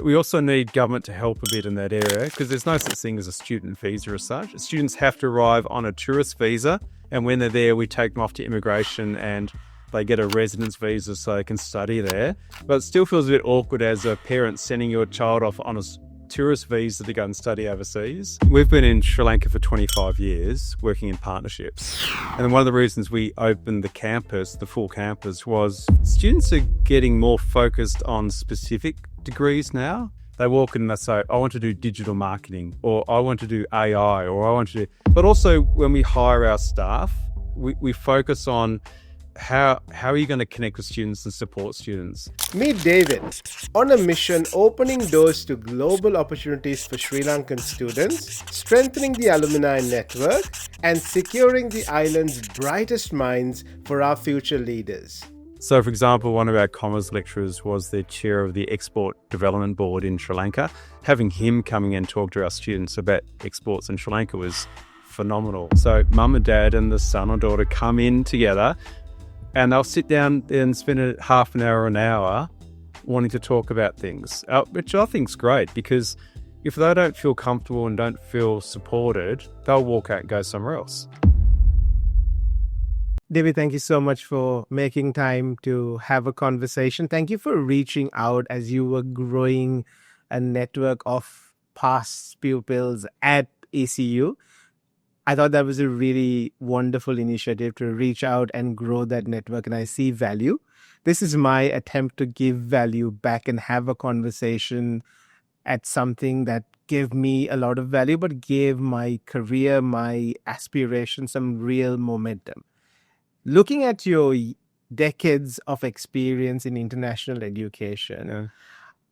we also need government to help a bit in that area because there's no such thing as a student visa as such. Students have to arrive on a tourist visa, and when they're there, we take them off to immigration and they get a residence visa so they can study there. But it still feels a bit awkward as a parent sending your child off on a tourist visa to go and study overseas. We've been in Sri Lanka for 25 years working in partnerships. And one of the reasons we opened the campus, the full campus, was students are getting more focused on specific degrees now. They walk in and they say, I want to do digital marketing, or I want to do AI, or I want to do... But also when we hire our staff, we focus on how are you going to connect with students and support students? Meet David, on a mission opening doors to global opportunities for Sri Lankan students, strengthening the alumni network, and securing the island's brightest minds for our future leaders. So, for example, one of our commerce lecturers was the chair of the Export Development Board in Sri Lanka. Having him coming and talk to our students about exports in Sri Lanka was phenomenal. So mum and dad and the son or daughter come in together, and they'll sit down and spend half an hour or an hour wanting to talk about things, which I think is great because if they don't feel comfortable and don't feel supported, they'll walk out and go somewhere else. David, thank you so much for making time to have a conversation. Thank you for reaching out as you were growing a network of past pupils at ECU. I thought that was a really wonderful initiative to reach out and grow that network, and I see value. This is my attempt to give value back and have a conversation at something that gave me a lot of value, but gave my career, my aspirations some real momentum. Looking at your decades of experience in international education,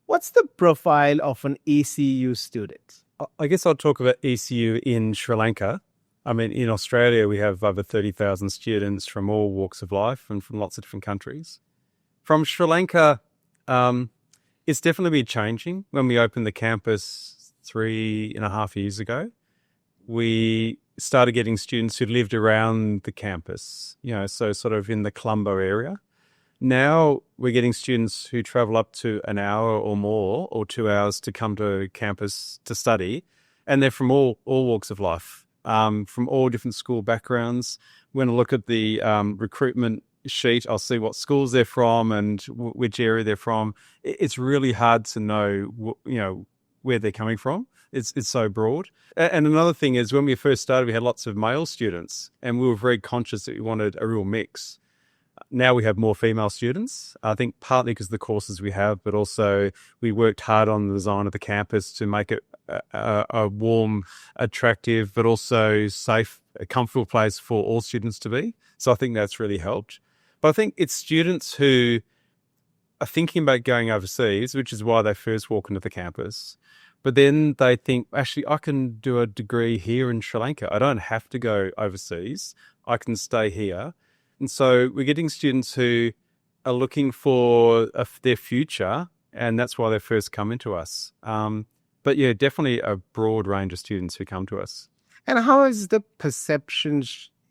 what's the profile of an ECU student? I guess I'll talk about ECU in Sri Lanka. I mean, in Australia, we have over 30,000 students from all walks of life and from lots of different countries. From Sri Lanka, it's definitely been changing. When we opened the campus 3.5 years ago, we started getting students who lived around the campus, so sort of in the Colombo area. Now we're getting students who travel up to an hour or more or 2 hours to come to campus to study, and they're from all walks of life. From all different school backgrounds. When I look at the recruitment sheet, I'll see what schools they're from and which area they're from. It's really hard to know, where they're coming from. It's so broad. And another thing is when we first started, we had lots of male students and we were very conscious that we wanted a real mix. Now we have more female students, I think partly because of the courses we have, but also we worked hard on the design of the campus to make it a warm, attractive, but also safe, a comfortable place for all students to be. So I think that's really helped. But I think it's students who are thinking about going overseas, which is why they first walk into the campus. But then they think, actually, I can do a degree here in Sri Lanka. I don't have to go overseas. I can stay here. And so we're getting students who are looking for their future, and that's why they first come into us. But yeah, definitely a broad range of students who come to us. And how has the perception,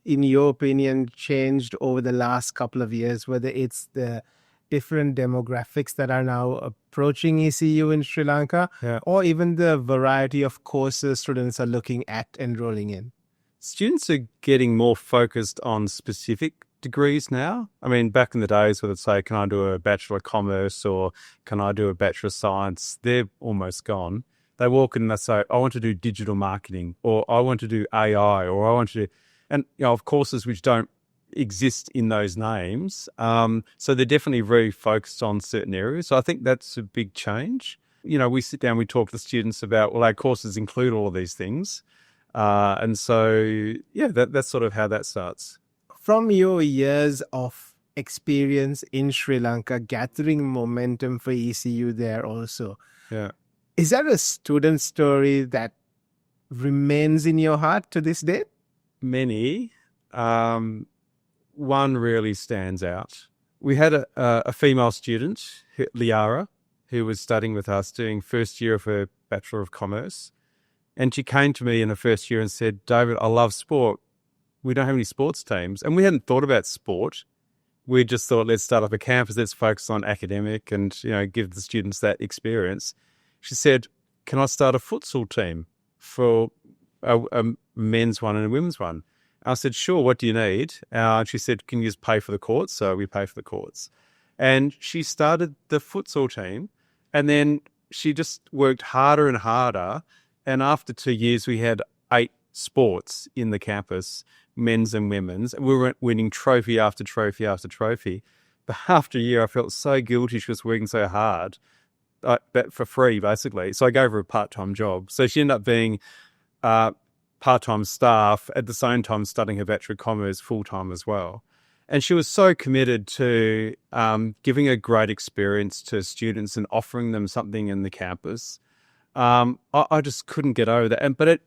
in your opinion, changed over the last couple of years, whether it's the different demographics that are now approaching ECU in Sri Lanka, or even the variety of courses students are looking at enrolling in? Students are getting more focused on specific degrees now. I mean, back in the days where they'd say, can I do a Bachelor of Commerce or can I do a Bachelor of Science? They're almost gone. They walk in and they say, I want to do digital marketing, or I want to do AI, or I want to do, and of courses which don't exist in those names. So they're definitely very focused on certain areas. So I think that's a big change. We sit down, we talk to students about, well, our courses include all of these things. And so, that's sort of how that starts. From your years of experience in Sri Lanka, gathering momentum for ECU there also, is there a student story that remains in your heart to this day? Many. One really stands out. We had a female student, Liara, who was studying with us, doing first year of her Bachelor of Commerce. And she came to me in her first year and said, David, I love sport. We don't have any sports teams. And we hadn't thought about sport. We just thought, let's start up a campus, let's focus on academic and, give the students that experience. she said, can I start a futsal team for a men's one and a women's one? I said, sure, what do you need? She said, can you just pay for the courts? So we pay for the courts. And she started the futsal team, and then she just worked harder and harder. And after 2 years, we had 8 sports in the campus, men's and women's. We were winning trophy after trophy after trophy. But after a year, I felt so guilty. She was working so hard, but for free, basically. So I gave her a part-time job. So she ended up being part-time staff at the same time studying her Bachelor of Commerce full-time as well. And she was so committed to giving a great experience to students and offering them something in the campus. I just couldn't get over that. But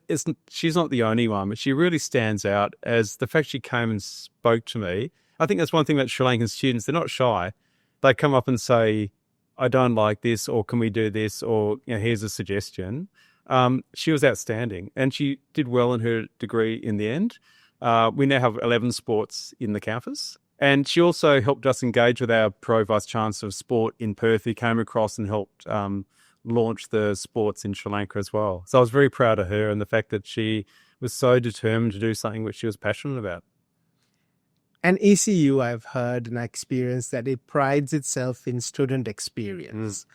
she's not the only one, but she really stands out as the fact she came and spoke to me. I think that's one thing about Sri Lankan students. They're not shy. They come up and say, I don't like this, or can we do this, or here's a suggestion. She was outstanding, and she did well in her degree in the end. We now have 11 sports in the campus, and she also helped us engage with our Pro Vice Chancellor of Sport in Perth, who came across and helped launch the sports in Sri Lanka as well. So I was very proud of her and the fact that she was so determined to do something which she was passionate about. And ECU, I've heard and experienced that it prides itself in student experience.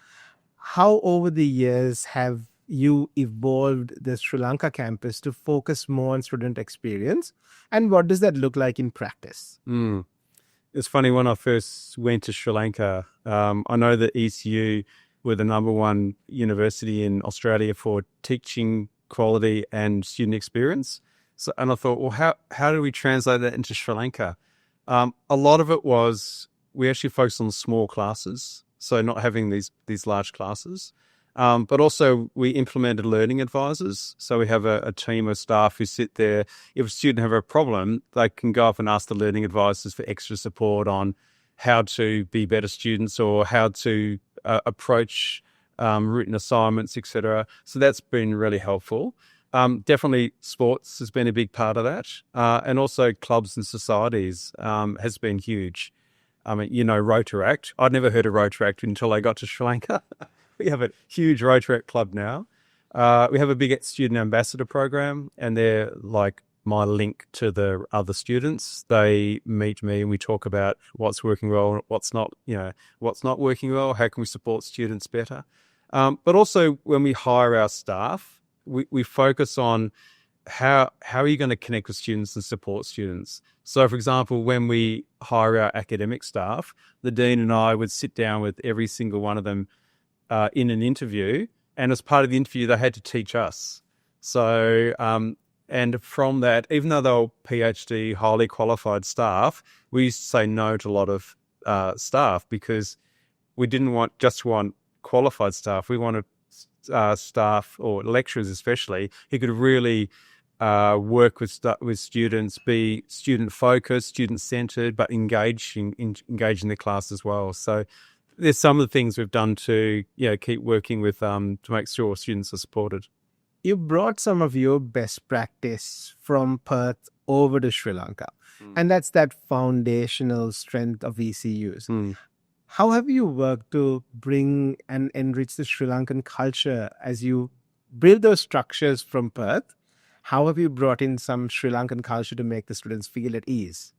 How over the years have you evolved the Sri Lanka campus to focus more on student experience? And what does that look like in practice? It's funny, when I first went to Sri Lanka, I know that ECU were the #1 university in Australia for teaching quality and student experience. And I thought, well, how do we translate that into Sri Lanka? A lot of it was we actually focused on small classes, so not having these large classes. But also we implemented learning advisors. So we have a team of staff who sit there. If a student have a problem, they can go up and ask the learning advisors for extra support on how to be better students or how to approach written assignments, etc. So that's been really helpful. Definitely sports has been a big part of that. And also clubs and societies has been huge. I mean, Rotaract. I'd never heard of Rotaract until I got to Sri Lanka. We have a huge Rotaract club now. We have a big student ambassador program, and they're like my link to the other students. They meet me and we talk about what's working well, what's not working well, how can we support students better. But also when we hire our staff, we focus on how are you going to connect with students and support students. So, for example, when we hire our academic staff, the dean and I would sit down with every single one of them in an interview, and as part of the interview, they had to teach us. So, and from that, even though they were PhD, highly qualified staff, we used to say no to a lot of staff because we didn't just want qualified staff. We wanted staff, or lecturers especially, who could really work with students, be student-focused, student-centered, but engage in the class as well. So there's some of the things we've done to keep working with to make sure students are supported. You brought some of your best practice from Perth over to Sri Lanka, and that's that foundational strength of ECUs. How have you worked to bring and enrich the Sri Lankan culture as you build those structures from Perth? How have you brought in some Sri Lankan culture to make the students feel at ease?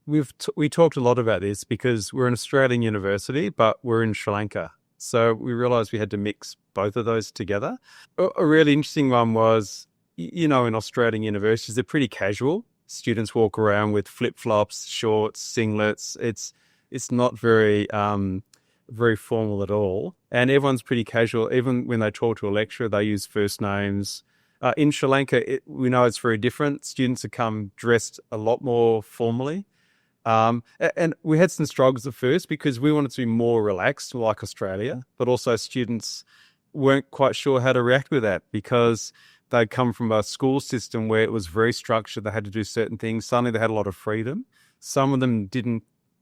We talked a lot about this because we're an Australian university, but we're in Sri Lanka. So we realised we had to mix both of those together. A really interesting one was, in Australian universities, they're pretty casual. Students walk around with flip-flops, shorts, singlets. It's not very formal at all. And everyone's pretty casual. Even when they talk to a lecturer, they use first names. In Sri Lanka, we know it's very different. Students have come dressed a lot more formally. And we had some struggles at first because we wanted to be more relaxed like Australia, but also students weren't quite sure how to react with that because they'd come from a school system where it was very structured. They had to do certain things. Suddenly they had a lot of freedom. Some of them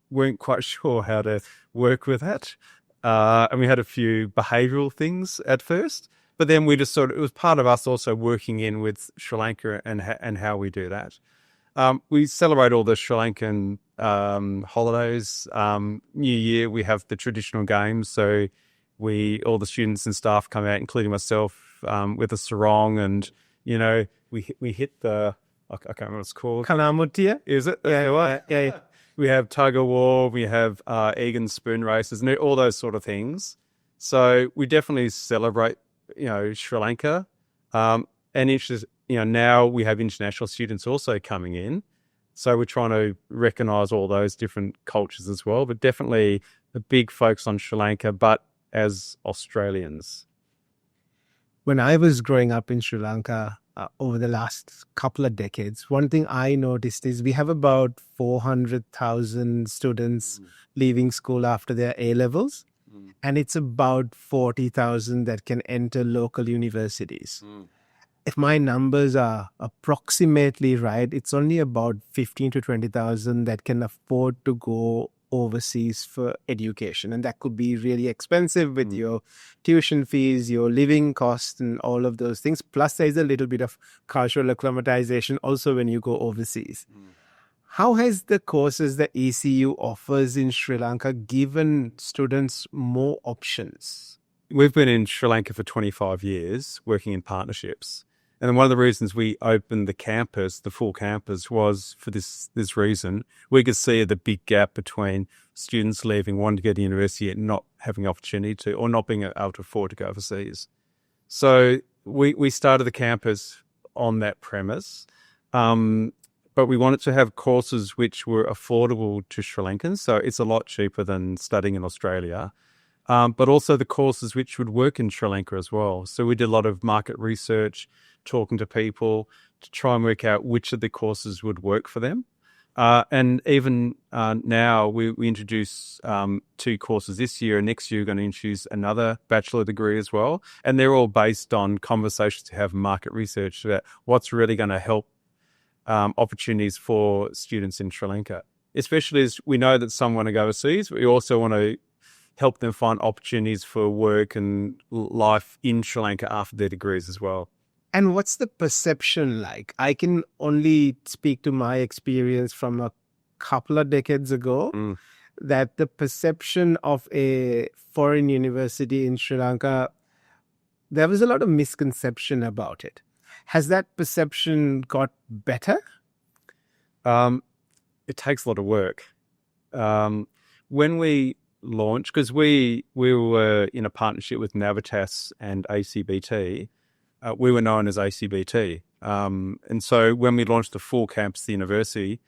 weren't quite sure how to work with that. And we had a few behavioural things at first, but then we just it was part of us also working in with Sri Lanka and how we do that. We celebrate all the Sri Lankan holidays. New Year, we have the traditional games. So all the students and staff come out, including myself, with a sarong, and we hit the, I can't remember what it's called. Kalamutia? Is it? Yeah. We have tug of war, we have egg and spoon races, and all those sort of things. So we definitely celebrate, Sri Lanka. And now we have international students also coming in. So we're trying to recognise all those different cultures as well, but definitely a big focus on Sri Lanka, but as Australians. When I was growing up in Sri Lanka over the last couple of decades, one thing I noticed is we have about 400,000 students leaving school after their A-levels, and it's about 40,000 that can enter local universities. If my numbers are approximately right, it's only about 15 to 20,000 that can afford to go overseas for education. And that could be really expensive with your tuition fees, your living costs, and all of those things. Plus, there's a little bit of cultural acclimatization also when you go overseas. How has the courses that ECU offers in Sri Lanka given students more options? We've been in Sri Lanka for 25 years, working in partnerships. And one of the reasons we opened the campus, the full campus, was for this reason. We could see the big gap between students leaving, wanting to go to university and not having opportunity to, or not being able to afford to go overseas. So we started the campus on that premise. But we wanted to have courses which were affordable to Sri Lankans. So it's a lot cheaper than studying in Australia. But also the courses which would work in Sri Lanka as well. So we did a lot of market research, talking to people to try and work out which of the courses would work for them. And even now we introduce 2 courses this year, and next year we're going to introduce another bachelor degree as well. And they're all based on conversations to have market research about what's really going to help opportunities for students in Sri Lanka. Especially as we know that some want to go overseas, we also want to help them find opportunities for work and life in Sri Lanka after their degrees as well. And what's the perception like? I can only speak to my experience from a couple of decades ago, that the perception of a foreign university in Sri Lanka, there was a lot of misconception about it. Has that perception got better? It takes a lot of work. When we launched, because we were in a partnership with Navitas and ACBT, we were known as ACBT. And so when we launched the full campus, the university,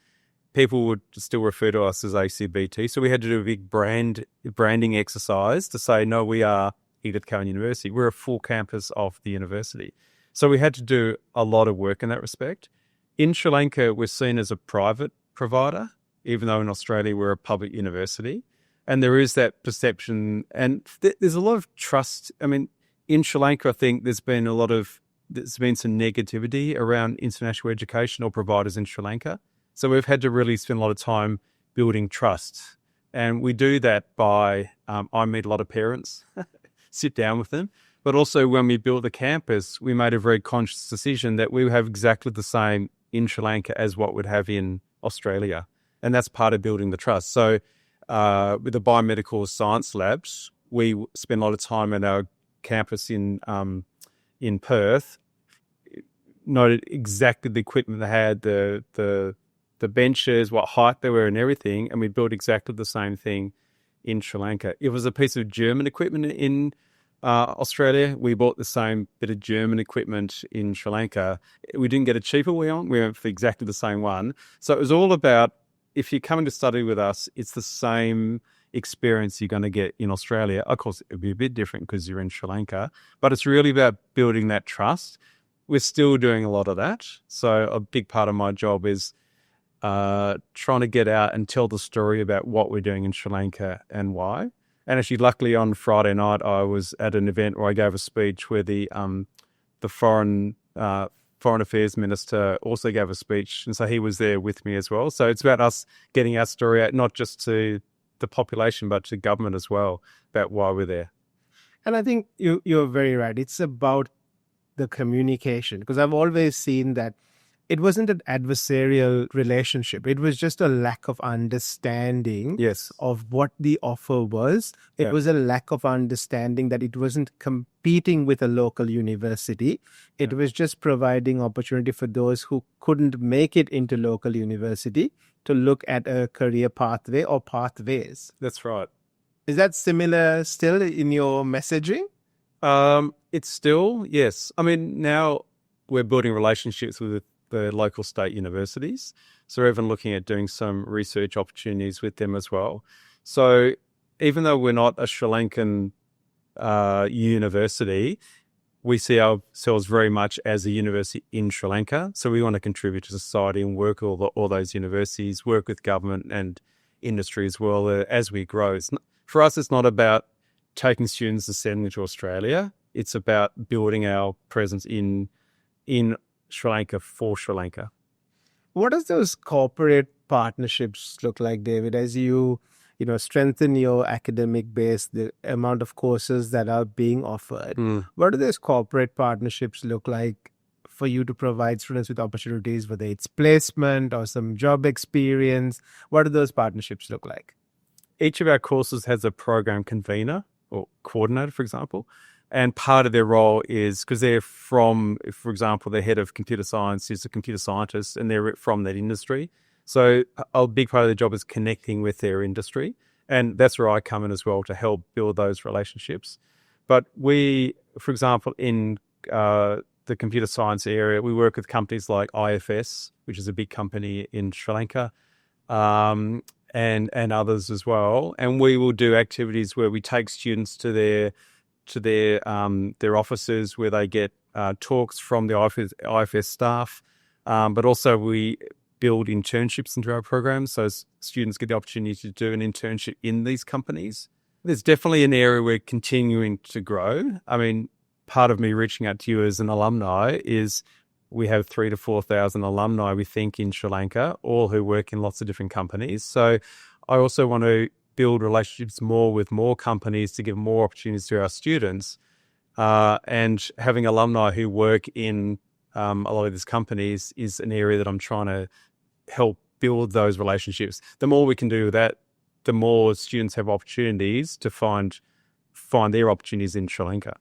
people would still refer to us as ACBT. So we had to do a big branding exercise to say, no, we are Edith Cowan University. We're a full campus of the university. So we had to do a lot of work in that respect. In Sri Lanka, we're seen as a private provider, even though in Australia we're a public university. And there is that perception, and there's a lot of trust. I mean, in Sri Lanka, I think there's been some negativity around international educational providers in Sri Lanka. So we've had to really spend a lot of time building trust. And we do that by, I meet a lot of parents, sit down with them. But also when we built the campus, we made a very conscious decision that we would have exactly the same in Sri Lanka as what we'd have in Australia. And that's part of building the trust. So with the biomedical science labs, we spend a lot of time at our campus in Perth, noted exactly the equipment they had, the benches, what height they were and everything, and we built exactly the same thing in Sri Lanka. It was a piece of German equipment in Australia. We bought the same bit of German equipment in Sri Lanka. We didn't get a cheaper one. We went for exactly the same one. So it was all about, if you're coming to study with us, it's the same experience you're going to get in Australia. Of course, it'll be a bit different because you're in Sri Lanka, but it's really about building that trust. We're still doing a lot of that. So a big part of my job is trying to get out and tell the story about what we're doing in Sri Lanka and why. And actually, luckily on Friday night, I was at an event where I gave a speech where the foreign affairs minister also gave a speech. And so he was there with me as well. So it's about us getting our story out, not just to the population, but to government as well, about why we're there. And I think you're very right. It's about the communication, because I've always seen that it wasn't an adversarial relationship. It was just a lack of understanding Yes. of what the offer was. It Yeah. was a lack of understanding that it wasn't competing with a local university. It was just providing opportunity for those who couldn't make it into local university to look at a career pathway or pathways. That's right. Is that similar still in your messaging? It's still, yes. I mean, now we're building relationships with the local state universities. So we're even looking at doing some research opportunities with them as well. So even though we're not a Sri Lankan university, we see ourselves very much as a university in Sri Lanka. So we want to contribute to society and work with all those universities, work with government and industry as well as we grow. For us, it's not about taking students and sending them to Australia. It's about building our presence in Sri Lanka for Sri Lanka. What does those corporate partnerships look like, David, as you strengthen your academic base, the amount of courses that are being offered? What do those corporate partnerships look like for you to provide students with opportunities, whether it's placement or some job experience? What do those partnerships look like? Each of our courses has a program convener or coordinator, for example. And part of their role is because they're from, for example, the head of computer science is a computer scientist and they're from that industry. So a big part of their job is connecting with their industry. And that's where I come in as well to help build those relationships. But we, for example, in the computer science area, we work with companies like IFS, which is a big company in Sri Lanka, and others as well. And we will do activities where we take students to their offices where they get talks from the IFS staff, but also we build internships into our program, so students get the opportunity to do an internship in these companies. There's definitely an area we're continuing to grow. I mean, part of me reaching out to you as an alumni is we have 3,000 to 4,000 alumni, we think, in Sri Lanka, all who work in lots of different companies. So I also want to build relationships more with more companies to give more opportunities to our students. And having alumni who work in a lot of these companies is an area that I'm trying to help build those relationships. The more we can do that, the more students have opportunities to find their opportunities in Sri Lanka.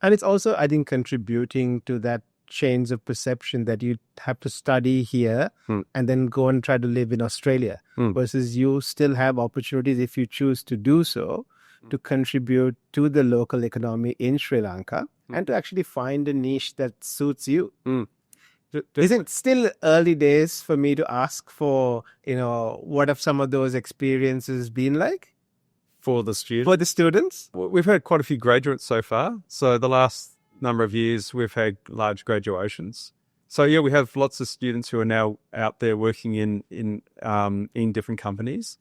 And it's also, I think, contributing to that change of perception that you have to study here and then go and try to live in Australia versus you still have opportunities, if you choose to do so, to contribute to the local economy in Sri Lanka and to actually find a niche that suits you. Isn't it still early days for me to ask for, what have some of those experiences been like? For the students? For the students? We've had quite a few graduates so far. So the last number of years, we've had large graduations. So yeah, we have lots of students who are now out there working in different companies.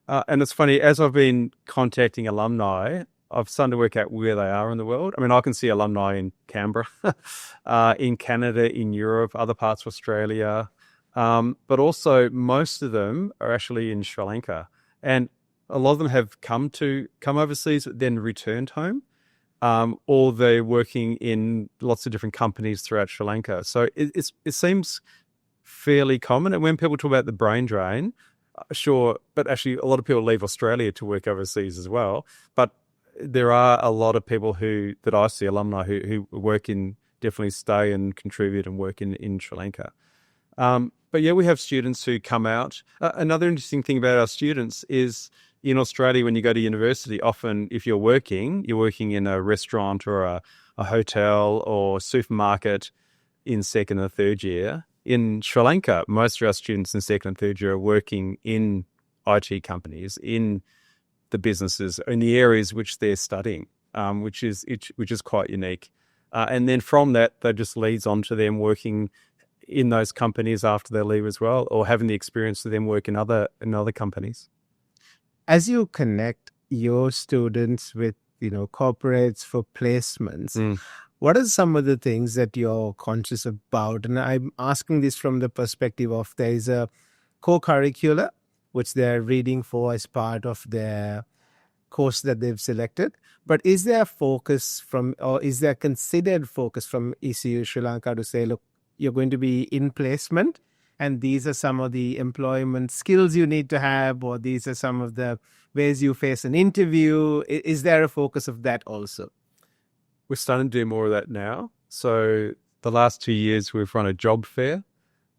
And it's funny, as I've been contacting alumni, I've started to work out where they are in the world. I mean, I can see alumni in Canberra, in Canada, in Europe, other parts of Australia. But also most of them are actually in Sri Lanka. And a lot of them have come overseas, but then returned home. Or they're working in lots of different companies throughout Sri Lanka. So it seems fairly common. And when people talk about the brain drain, sure, but actually a lot of people leave Australia to work overseas as well. But there are a lot of people that I see, alumni, who work definitely stay and contribute and work in Sri Lanka. But yeah, we have students who come out. Another interesting thing about our students is in Australia, when you go to university, often if you're working in a restaurant or a hotel or supermarket in second or third year. In Sri Lanka, most of our students in second and third year are working in IT companies, in the businesses, in the areas which they're studying, which is quite unique. And then from that just leads on to them working in those companies after they leave as well, or having the experience of them work in other companies. As you connect your students with, corporates for placements, what are some of the things that you're conscious about? And I'm asking this from the perspective of there is a co-curricular, which they're reading for as part of their course that they've selected. But is there considered focus from ECU Sri Lanka to say, look, you're going to be in placement, and these are some of the employment skills you need to have, or these are some of the ways you face an interview. Is there a focus of that also? We're starting to do more of that now. So the last 2 years we've run a job fair.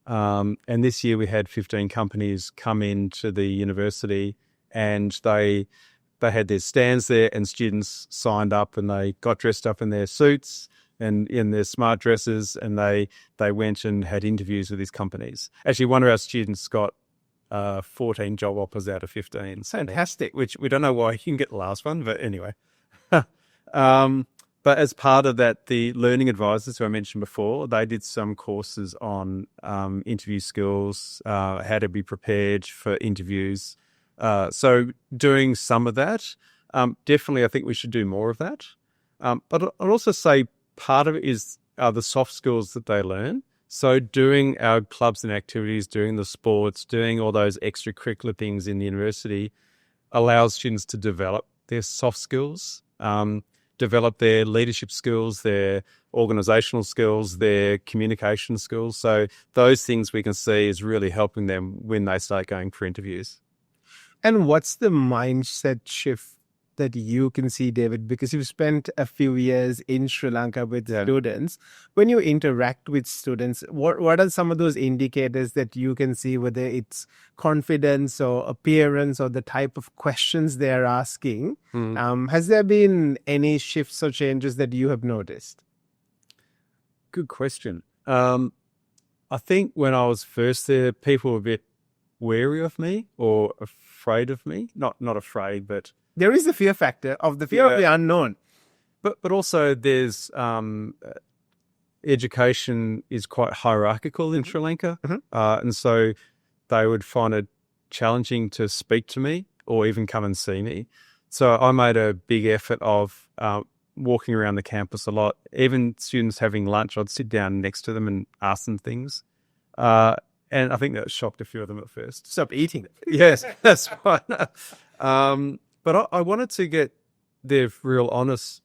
And this year we had 15 companies come into the university, and they had their stands there, and students signed up and they got dressed up in their suits and in their smart dresses, and they went and had interviews with these companies. Actually, one of our students got 14 job offers out of 15. Fantastic. Which we don't know why he can get the last one, but anyway. But as part of that, the learning advisors who I mentioned before, they did some courses on interview skills, how to be prepared for interviews. So doing some of that, definitely I think we should do more of that. But I'd also say part of it is the soft skills that they learn. So doing our clubs and activities, doing the sports, doing all those extracurricular things in the university allows students to develop their soft skills, develop their leadership skills, their organizational skills, their communication skills. So those things we can see is really helping them when they start going for interviews. And what's the mindset shift that you can see, David? Because you've spent a few years in Sri Lanka with students. When you interact with students, what are some of those indicators that you can see, whether it's confidence or appearance or the type of questions they're asking? Has there been any shifts or changes that you have noticed? Good question. I think when I was first there, people were a bit wary of me or afraid of me. Not afraid, but there is the fear factor of the fear of the unknown. But also there's education is quite hierarchical in Sri Lanka. And so they would find it challenging to speak to me or even come and see me. So I made a big effort of walking around the campus a lot. Even students having lunch, I'd sit down next to them and ask them things. And I think that shocked a few of them at first. Stop eating. Yes, that's right. But I wanted to get their real honest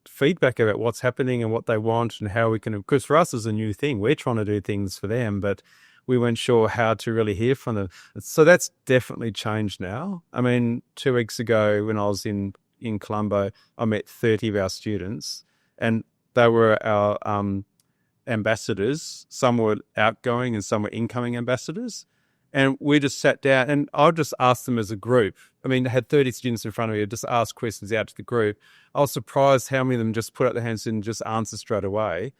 feedback about what's happening and what they want and how we can, because for us it's a new thing. We're trying to do things for them, but we weren't sure how to really hear from them. So that's definitely changed now. I mean, 2 weeks ago when I was in Colombo, I met 30 of our students, and they were our ambassadors. Some were outgoing and some were incoming ambassadors. And we just sat down, and I just asked them as a group. I mean, I had 30 students in front of me. I just asked questions out to the group. I was surprised how many of them just put up their hands and just answer straight away.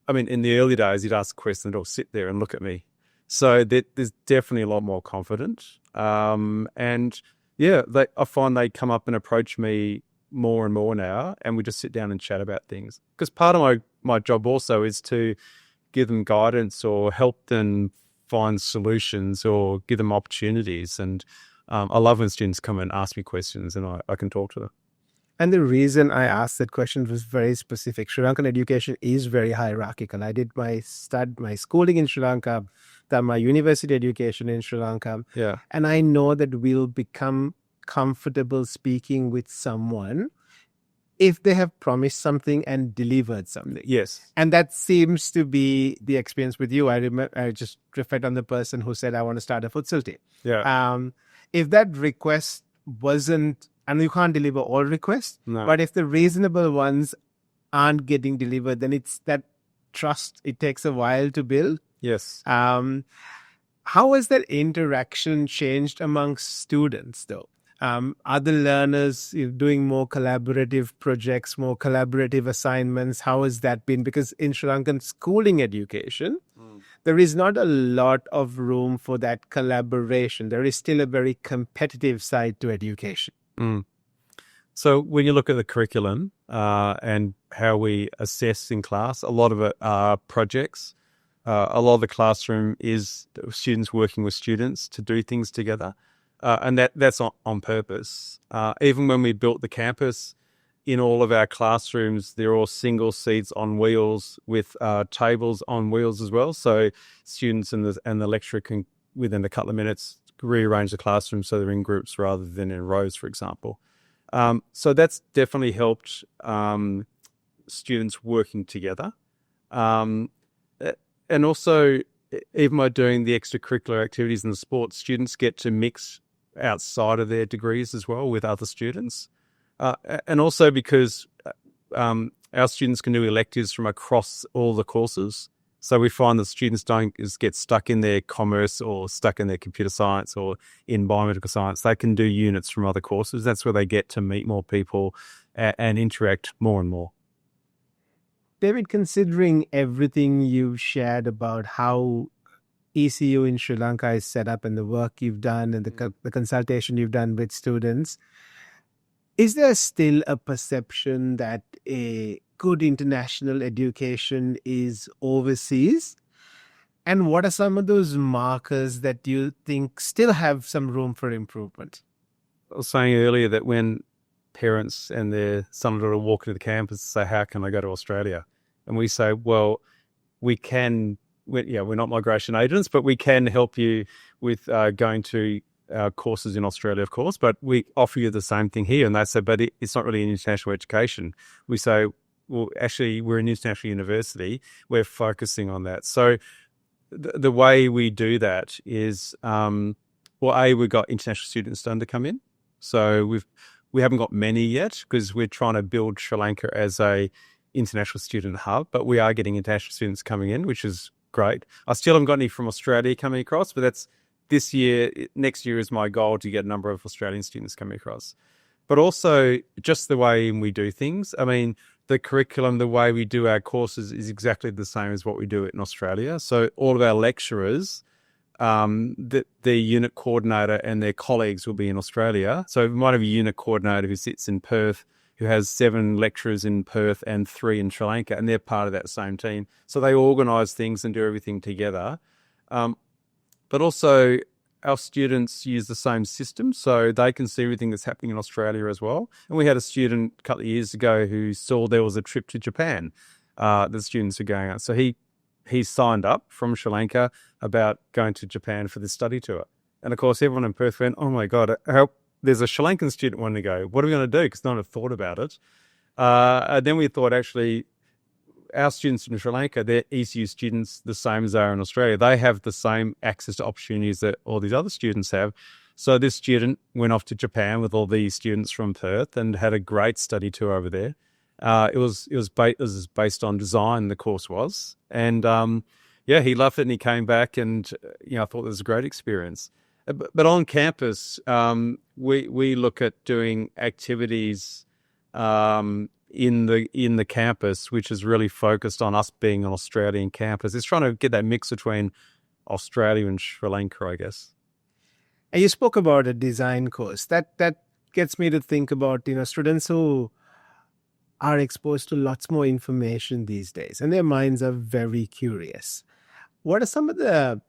I mean, in the early days, you'd ask a question, they'd all sit there and look at me. So there's definitely a lot more confident. And yeah, I find they come up and approach me more and more now, and we just sit down and chat about things. Because part of my job also is to give them guidance or help them find solutions or give them opportunities. And I love when students come and ask me questions and I can talk to them. And the reason I asked that question was very specific. Sri Lankan education is very hierarchical. I did my schooling in Sri Lanka, done my university education in Sri Lanka. Yeah. And I know that we'll become comfortable speaking with someone if they have promised something and delivered something. Yes. And that seems to be the experience with you. I remember, I just reflect on the person who said, I want to start a futsal team. Yeah. If that request wasn't, and you can't deliver all requests, but if the reasonable ones aren't getting delivered, then it's that trust. It takes a while to build. Yes. How has that interaction changed amongst students though? Are the learners doing more collaborative projects, more collaborative assignments? How has that been? Because in Sri Lankan schooling education, there is not a lot of room for that collaboration. There is still a very competitive side to education. So when you look at the curriculum and how we assess in class, a lot of it are projects. A lot of the classroom is students working with students to do things together. And that's on purpose. Even when we built the campus, in all of our classrooms, they're all single seats on wheels with tables on wheels as well. So students and the lecturer can, within a couple of minutes, rearrange the classroom so they're in groups rather than in rows, for example. So that's definitely helped students working together. and also, even by doing the extracurricular activities in the sports, students get to mix outside of their degrees as well with other students. And also because our students can do electives from across all the courses. So we find that students don't get stuck in their commerce or stuck in their computer science or in biomedical science. They can do units from other courses. That's where they get to meet more people and interact more and more. David, considering everything you've shared about how ECU in Sri Lanka is set up and the work you've done and the consultation you've done with students, is there still a perception that a good international education is overseas? And what are some of those markers that you think still have some room for improvement? I was saying earlier that when parents and their son or daughter walk to the campus and say, how can I go to Australia? And we say, well, we're not migration agents, but we can help you with going to courses in Australia, of course, but we offer you the same thing here. And they say, but it's not really an international education. We say, well, actually, we're an international university. We're focusing on that. So the way we do that is, we've got international students starting to come in. So we haven't got many yet because we're trying to build Sri Lanka as a international student hub, but we are getting international students coming in, which is great. I still haven't got any from Australia coming across, but that's this year. Next year is my goal to get a number of Australian students coming across. But also just the way we do things. I mean, the curriculum, the way we do our courses is exactly the same as what we do in Australia. So all of our lecturers, the unit coordinator and their colleagues will be in Australia. So we might have a unit coordinator who sits in Perth, who has 7 lecturers in Perth and 3 in Sri Lanka, and they're part of that same team. So they organise things and do everything together. But also our students use the same system, so they can see everything that's happening in Australia as well. And we had a student a couple of years ago who saw there was a trip to Japan the students are going on. So he signed up from Sri Lanka about going to Japan for this study tour. And of course, everyone in Perth went, oh my God, there's a Sri Lankan student wanting to go. What are we going to do? Because no one had thought about it. And then we thought, actually, our students in Sri Lanka, they're ECU students the same as they are in Australia. They have the same access to opportunities that all these other students have. So this student went off to Japan with all these students from Perth and had a great study tour over there. It was based on design, the course was. And he loved it and he came back and, I thought it was a great experience. But on campus, we look at doing activities in the campus, which is really focused on us being an Australian campus. It's trying to get that mix between Australia and Sri Lanka, I guess. And you spoke about a design course. That gets me to think about, students who are exposed to lots more information these days, and their minds are very curious. What are some of the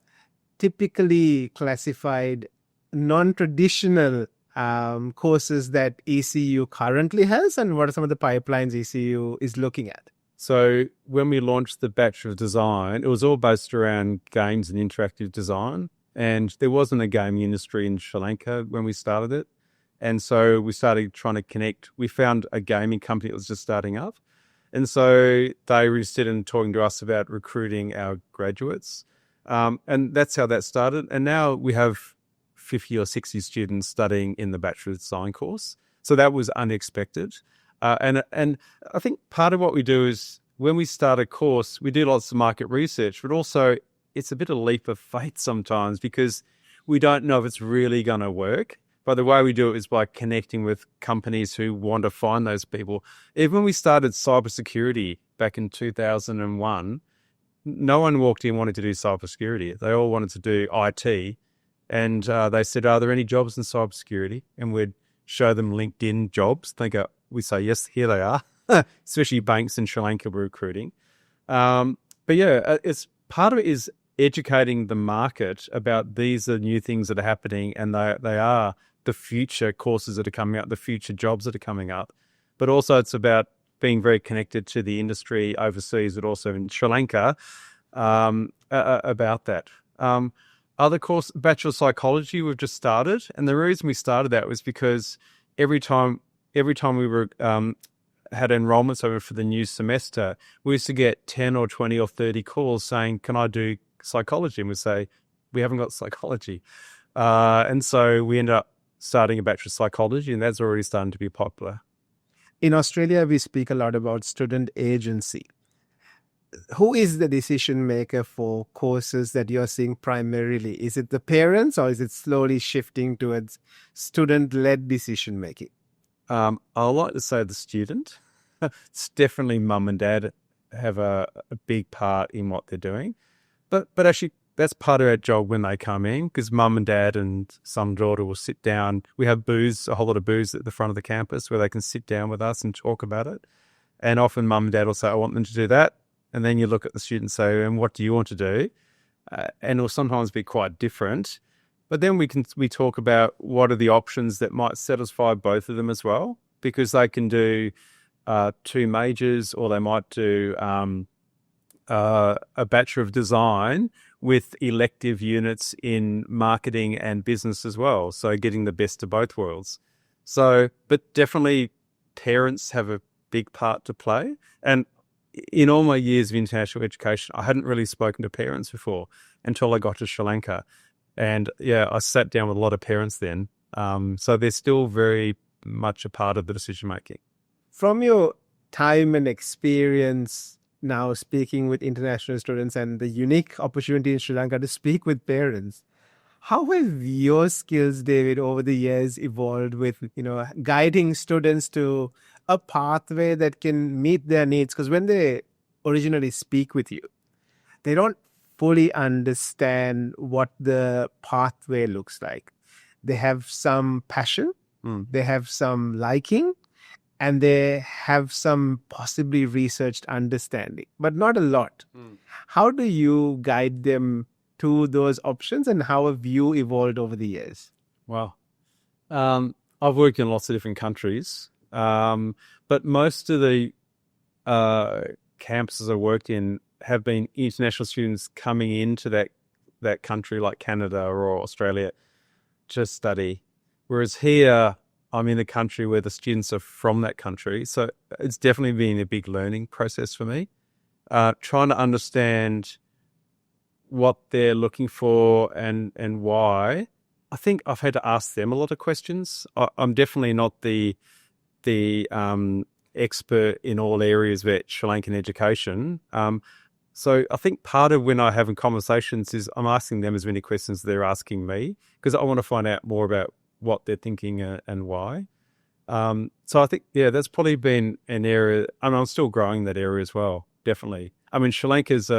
typically classified non-traditional courses that ECU currently has, and what are some of the pipelines ECU is looking at? So when we launched the Bachelor of Design, it was all based around games and interactive design. And there wasn't a gaming industry in Sri Lanka when we started it. And so we started trying to connect. We found a gaming company that was just starting up. And so they were interested in talking to us about recruiting our graduates. And that's how that started. And now we have 50 or 60 students studying in the Bachelor of Design course. So that was unexpected. And I think part of what we do is when we start a course, we do lots of market research, but also it's a bit of a leap of faith sometimes because we don't know if it's really going to work. But the way we do it is by connecting with companies who want to find those people. Even when we started cybersecurity back in 2001, no one walked in wanting to do cybersecurity. They all wanted to do IT. And they said, are there any jobs in cybersecurity? And we'd show them LinkedIn jobs. We say, yes, here they are, especially banks in Sri Lanka were recruiting. It's part of it is educating the market about these are new things that are happening and they are the future courses that are coming up, the future jobs that are coming up. But also it's about being very connected to the industry overseas, but also in Sri Lanka about that. Other course, Bachelor of Psychology, we've just started. And the reason we started that was because every time we were had enrollments over for the new semester, we used to get 10 or 20 or 30 calls saying, can I do psychology? And we'd say, we haven't got psychology. And so we ended up starting a Bachelor of Psychology, and that's already starting to be popular. In Australia, we speak a lot about student agency. Who is the decision maker for courses that you're seeing primarily? Is it the parents, or is it slowly shifting towards student-led decision making? I like to say the student. It's definitely mum and dad have a big part in what they're doing. But actually, that's part of our job when they come in, because mum and dad and son and daughter will sit down. We have booze, a whole lot of booze at the front of the campus where they can sit down with us and talk about it. And often mum and dad will say, I want them to do that. And then you look at the student and say, and what do you want to do? And it'll sometimes be quite different. But then we talk about what are the options that might satisfy both of them as well, because they can do 2 majors, or they might do a Bachelor of Design with elective units in marketing and business as well. So getting the best of both worlds. So, but definitely parents have a big part to play. And in all my years of international education, I hadn't really spoken to parents before until I got to Sri Lanka. And yeah, I sat down with a lot of parents then. So they're still very much a part of the decision making. From your time and experience now speaking with international students and the unique opportunity in Sri Lanka to speak with parents, how have your skills, David, over the years evolved with, guiding students to a pathway that can meet their needs? Because when they originally speak with you, they don't fully understand what the pathway looks like. They have some passion, they have some liking, and they have some possibly researched understanding, but not a lot. How do you guide them to those options, and how have you evolved over the years? Wow. I've worked in lots of different countries, but most of the campuses I worked in have been international students coming into that country, like Canada or Australia, to study. Whereas here, I'm in a country where the students are from that country. So it's definitely been a big learning process for me, trying to understand what they're looking for and why. I think I've had to ask them a lot of questions. I'm definitely not the expert in all areas of Sri Lankan education. So I think part of when I have conversations is I'm asking them as many questions as they're asking me, because I want to find out more about what they're thinking and why. So I think, yeah, that's probably been an area. I mean, I'm still growing that area as well, definitely. I mean, Sri Lanka's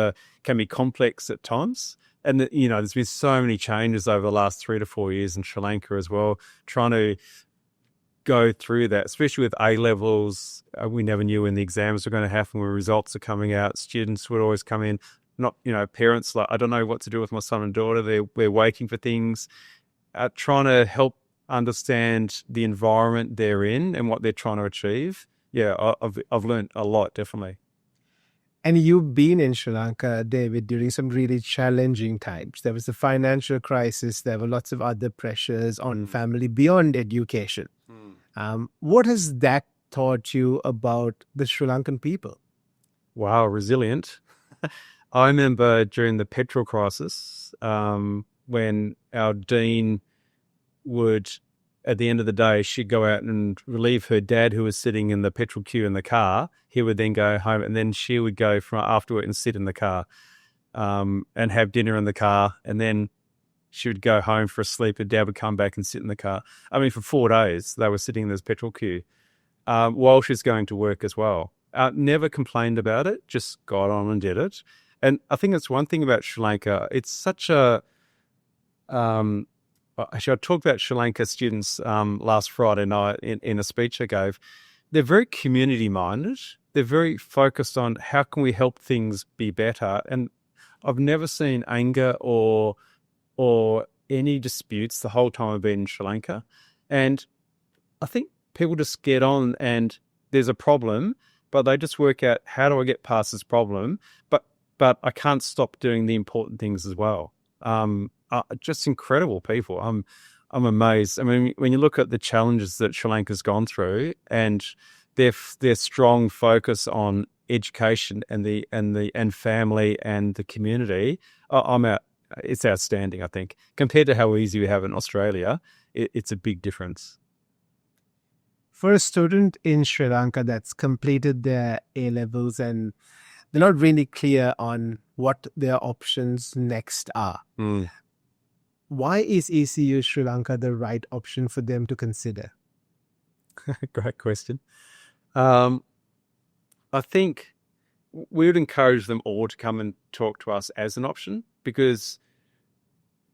can be complex at times. And, there's been so many changes over the last 3 to 4 years in Sri Lanka as well, trying to go through that, especially with A-levels. We never knew when the exams were going to happen, when results are coming out. Students would always come in, not, parents like, I don't know what to do with my son and daughter. We're waiting for things, trying to help understand the environment they're in and what they're trying to achieve. Yeah, I've learned a lot, definitely. And you've been in Sri Lanka, David, during some really challenging times. There was the financial crisis. There were lots of other pressures on family beyond education. What has that taught you about the Sri Lankan people? Wow, resilient. I remember during the petrol crisis, when our dean would, at the end of the day, she'd go out and relieve her dad, who was sitting in the petrol queue in the car. He would then go home, and then she would go from afterward and sit in the car and have dinner in the car. And then she would go home for a sleep. Her dad would come back and sit in the car. I mean, for 4 days, they were sitting in this petrol queue while she's going to work as well. Never complained about it, just got on and did it. And I think that's one thing about Sri Lanka. It's such a... actually, I talked about Sri Lanka students last Friday night in a speech I gave. They're very community-minded. They're very focused on how can we help things be better. And I've never seen anger or any disputes the whole time I've been in Sri Lanka. And I think people just get on and there's a problem, but they just work out, how do I get past this problem? But I can't stop doing the important things as well. Just incredible people. I'm amazed. I mean, when you look at the challenges that Sri Lanka's gone through and their strong focus on education and family and the community, it's outstanding. I think compared to how easy we have in Australia, it's a big difference. For a student in Sri Lanka that's completed their A levels and they're not really clear on what their options next are, why is ECU Sri Lanka the right option for them to consider? Great question. I think we would encourage them all to come and talk to us as an option, because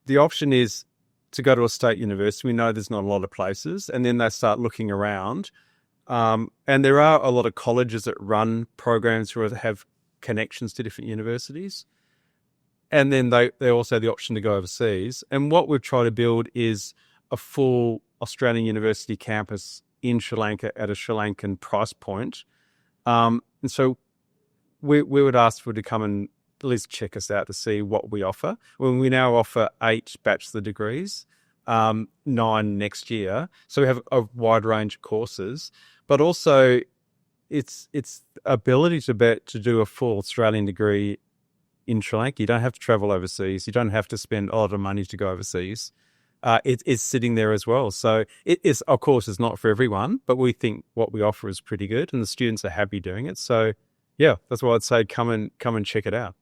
the option is to go to a state university. We know there's not a lot of places, and then they start looking around. And there are a lot of colleges that run programs where they have connections to different universities. And then they also have the option to go overseas. And what we've tried to build is a full Australian university campus in Sri Lanka at a Sri Lankan price point. And so we would ask for to come and at least check us out to see what we offer. Well, we now offer 8 bachelor degrees, 9 next year. So we have a wide range of courses, but also it's ability to do a full Australian degree in Sri Lanka. You don't have to travel overseas. You don't have to spend a lot of money to go overseas. It's sitting there as well. So it is, of course, it's not for everyone, but we think what we offer is pretty good and the students are happy doing it. So yeah, that's why I'd say come and check it out.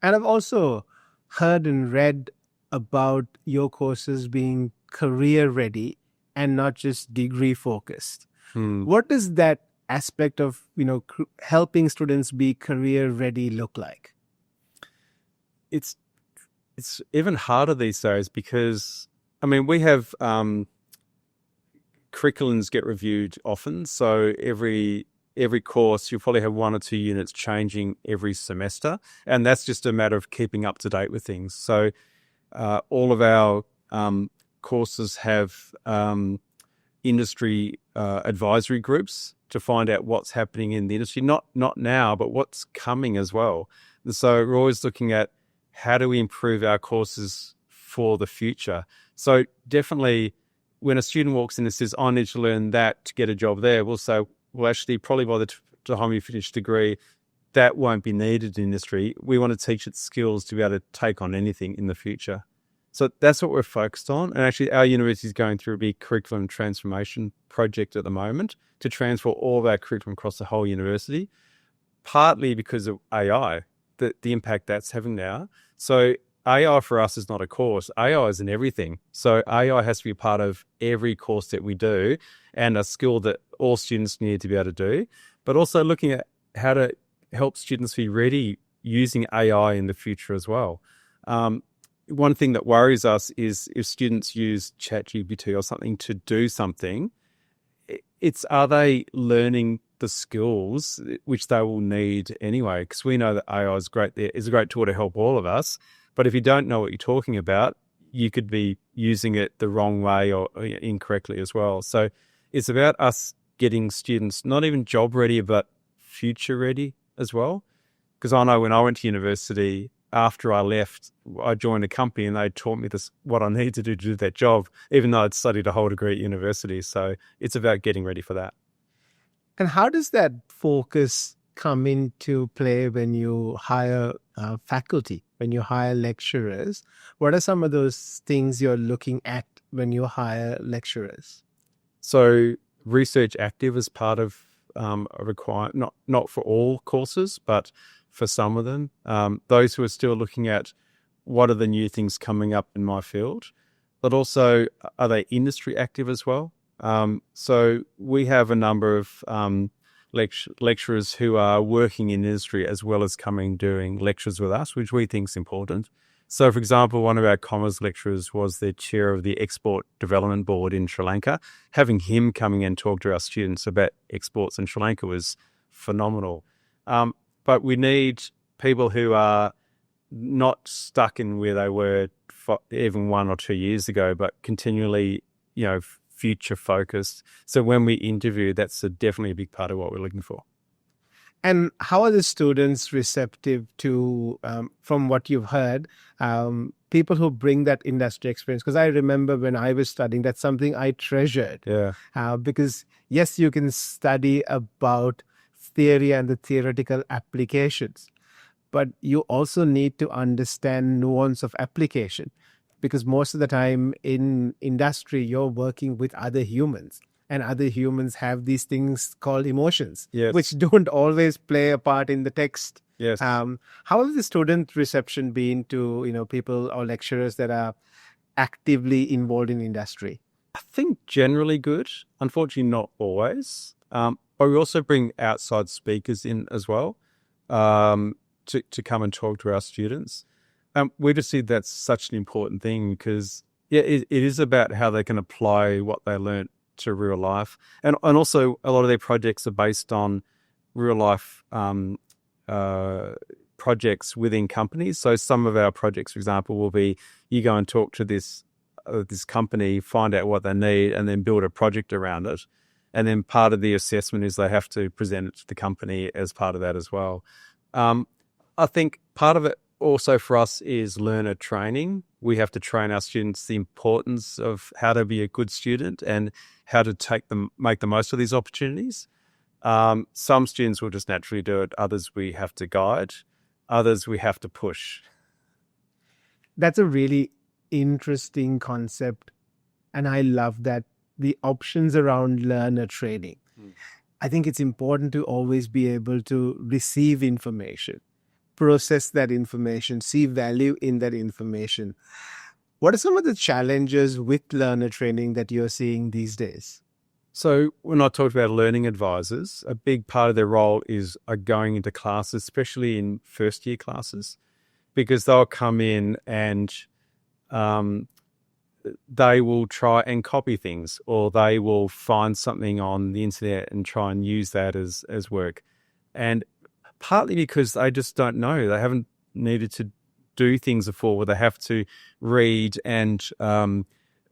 And I've also heard and read about your courses being career ready and not just degree focused. What does that aspect of, helping students be career ready look like? It's even harder these days because, we have curriculums get reviewed often. So every course, you'll probably have 1 or 2 units changing every semester. And that's just a matter of keeping up to date with things. So all of our courses have industry advisory groups to find out what's happening in the industry, not now, but what's coming as well. And so we're always looking at how do we improve our courses for the future. So definitely when a student walks in and says, I need to learn that to get a job there, we'll say, well, actually, probably by the time you finish degree, that won't be needed in industry. We want to teach it skills to be able to take on anything in the future. So that's what we're focused on. And actually, our university is going through a big curriculum transformation project at the moment to transfer all of our curriculum across the whole university, partly because of AI, the impact that's having now. So AI for us is not a course. AI is in everything. So AI has to be part of every course that we do and a skill that all students need to be able to do, but also looking at how to help students be ready using AI in the future as well. One thing that worries us is if students use ChatGPT or something to do something, are they learning the skills which they will need anyway? Because we know that AI is great. It's a great tool to help all of us. But if you don't know what you're talking about, you could be using it the wrong way or incorrectly as well. So it's about us getting students not even job ready, but future ready as well. Because I know when I went to university, after I left, I joined a company and they taught me what I need to do that job, even though I'd studied a whole degree at university. So it's about getting ready for that. And how does that focus come into play when you hire faculty, when you hire lecturers? What are some of those things you're looking at when you hire lecturers? So research active is part of a requirement, not for all courses, but for some of them. Those who are still looking at what are the new things coming up in my field, but also are they industry active as well? So we have a number of lecturers who are working in industry as well as doing lectures with us, which we think is important. So, for example, one of our commerce lecturers was the chair of the Export Development Board in Sri Lanka. Having him coming and talk to our students about exports in Sri Lanka was phenomenal. But we need people who are not stuck in where they were even 1 or 2 years ago, but continually, future focused. So when we interview, that's definitely a big part of what we're looking for. And how are the students receptive to, from what you've heard, people who bring that industry experience? Because I remember when I was studying, that's something I treasured. Yeah. Because yes, you can study about theory and the theoretical applications, but you also need to understand nuance of application, because most of the time in industry, you're working with other humans, and other humans have these things called emotions, Yes. which don't always play a part in the text. Yes. How has the student reception been to, people or lecturers that are actively involved in industry? I think generally good. Unfortunately, not always. But we also bring outside speakers in as well, to come and talk to our students. We just see that's such an important thing because it is about how they can apply what they learnt to real life, and also a lot of their projects are based on real life projects within companies. So some of our projects, for example, will be you go and talk to this company, find out what they need, and then build a project around it. And then part of the assessment is they have to present it to the company as part of that as well. I think part of it also for us is learner training. We have to train our students the importance of how to be a good student and how to make the most of these opportunities. Some students will just naturally do it. Others we have to guide. Others we have to push. That's a really interesting concept. And I love that, the options around learner training. I think it's important to always be able to receive information, process that information, see value in that information. What are some of the challenges with learner training that you're seeing these days? So when I talked about learning advisors, a big part of their role is going into classes, especially in first year classes, because they'll come in and they will try and copy things, or they will find something on the internet and try and use that as work. And partly because they just don't know, they haven't needed to do things before where they have to read and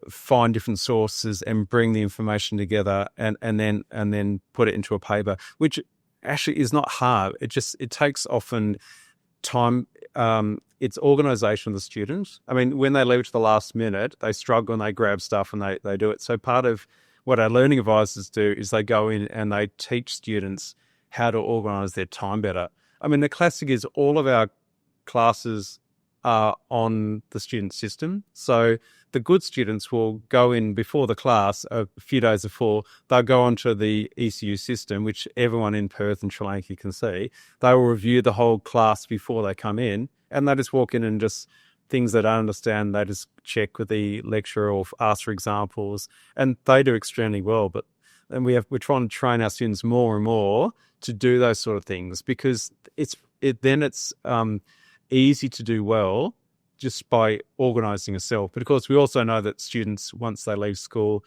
find different sources and bring the information together and then put it into a paper, which actually is not hard. It takes often time. It's organization of the students. I mean, when they leave to the last minute, they struggle and they grab stuff and they do it. So part of what our learning advisors do is they go in and they teach students how to organize their time better. I mean, the classic is all of our classes are on the student system. So the good students will go in before the class, a few days before, they'll go onto the ECU system, which everyone in Perth and Sri Lanka can see. They will review the whole class before they come in, and they just walk in and just things they don't understand, they just check with the lecturer or ask for examples, and they do extremely well. But then we're trying to train our students more and more to do those sort of things, because it's easy to do well just by organising yourself. But of course, we also know that students, once they leave school,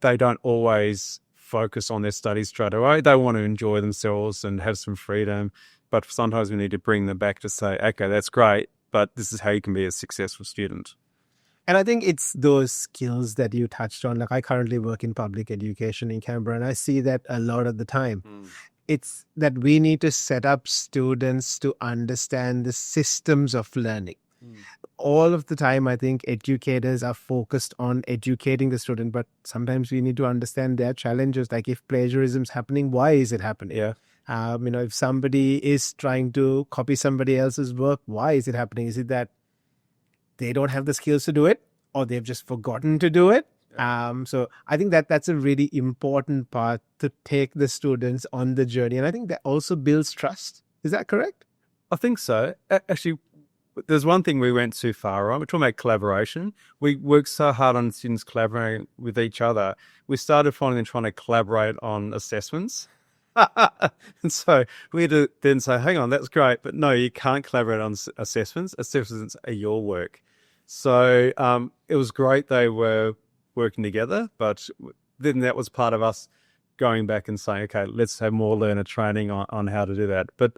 they don't always focus on their studies straight away. They want to enjoy themselves and have some freedom. But sometimes we need to bring them back to say, okay, that's great, but this is how you can be a successful student. And I think it's those skills that you touched on. Like, I currently work in public education in Canberra, and I see that a lot of the time. It's that we need to set up students to understand the systems of learning. All of the time, I think educators are focused on educating the student, but sometimes we need to understand their challenges. Like, if plagiarism is happening, why is it happening? Yeah. If somebody is trying to copy somebody else's work, why is it happening? Is it that they don't have the skills to do it, or they've just forgotten to do it? So I think that's a really important part, to take the students on the journey. And I think that also builds trust. Is that correct? I think so. Actually, there's one thing we went too far on. We're talking about collaboration. We worked so hard on students collaborating with each other. We started finding them trying to collaborate on assessments. And so we had to then say, hang on, that's great, but no, you can't collaborate on assessments. Assessments are your work. So it was great they were working together, but then that was part of us going back and saying, okay, let's have more learner training on how to do that. But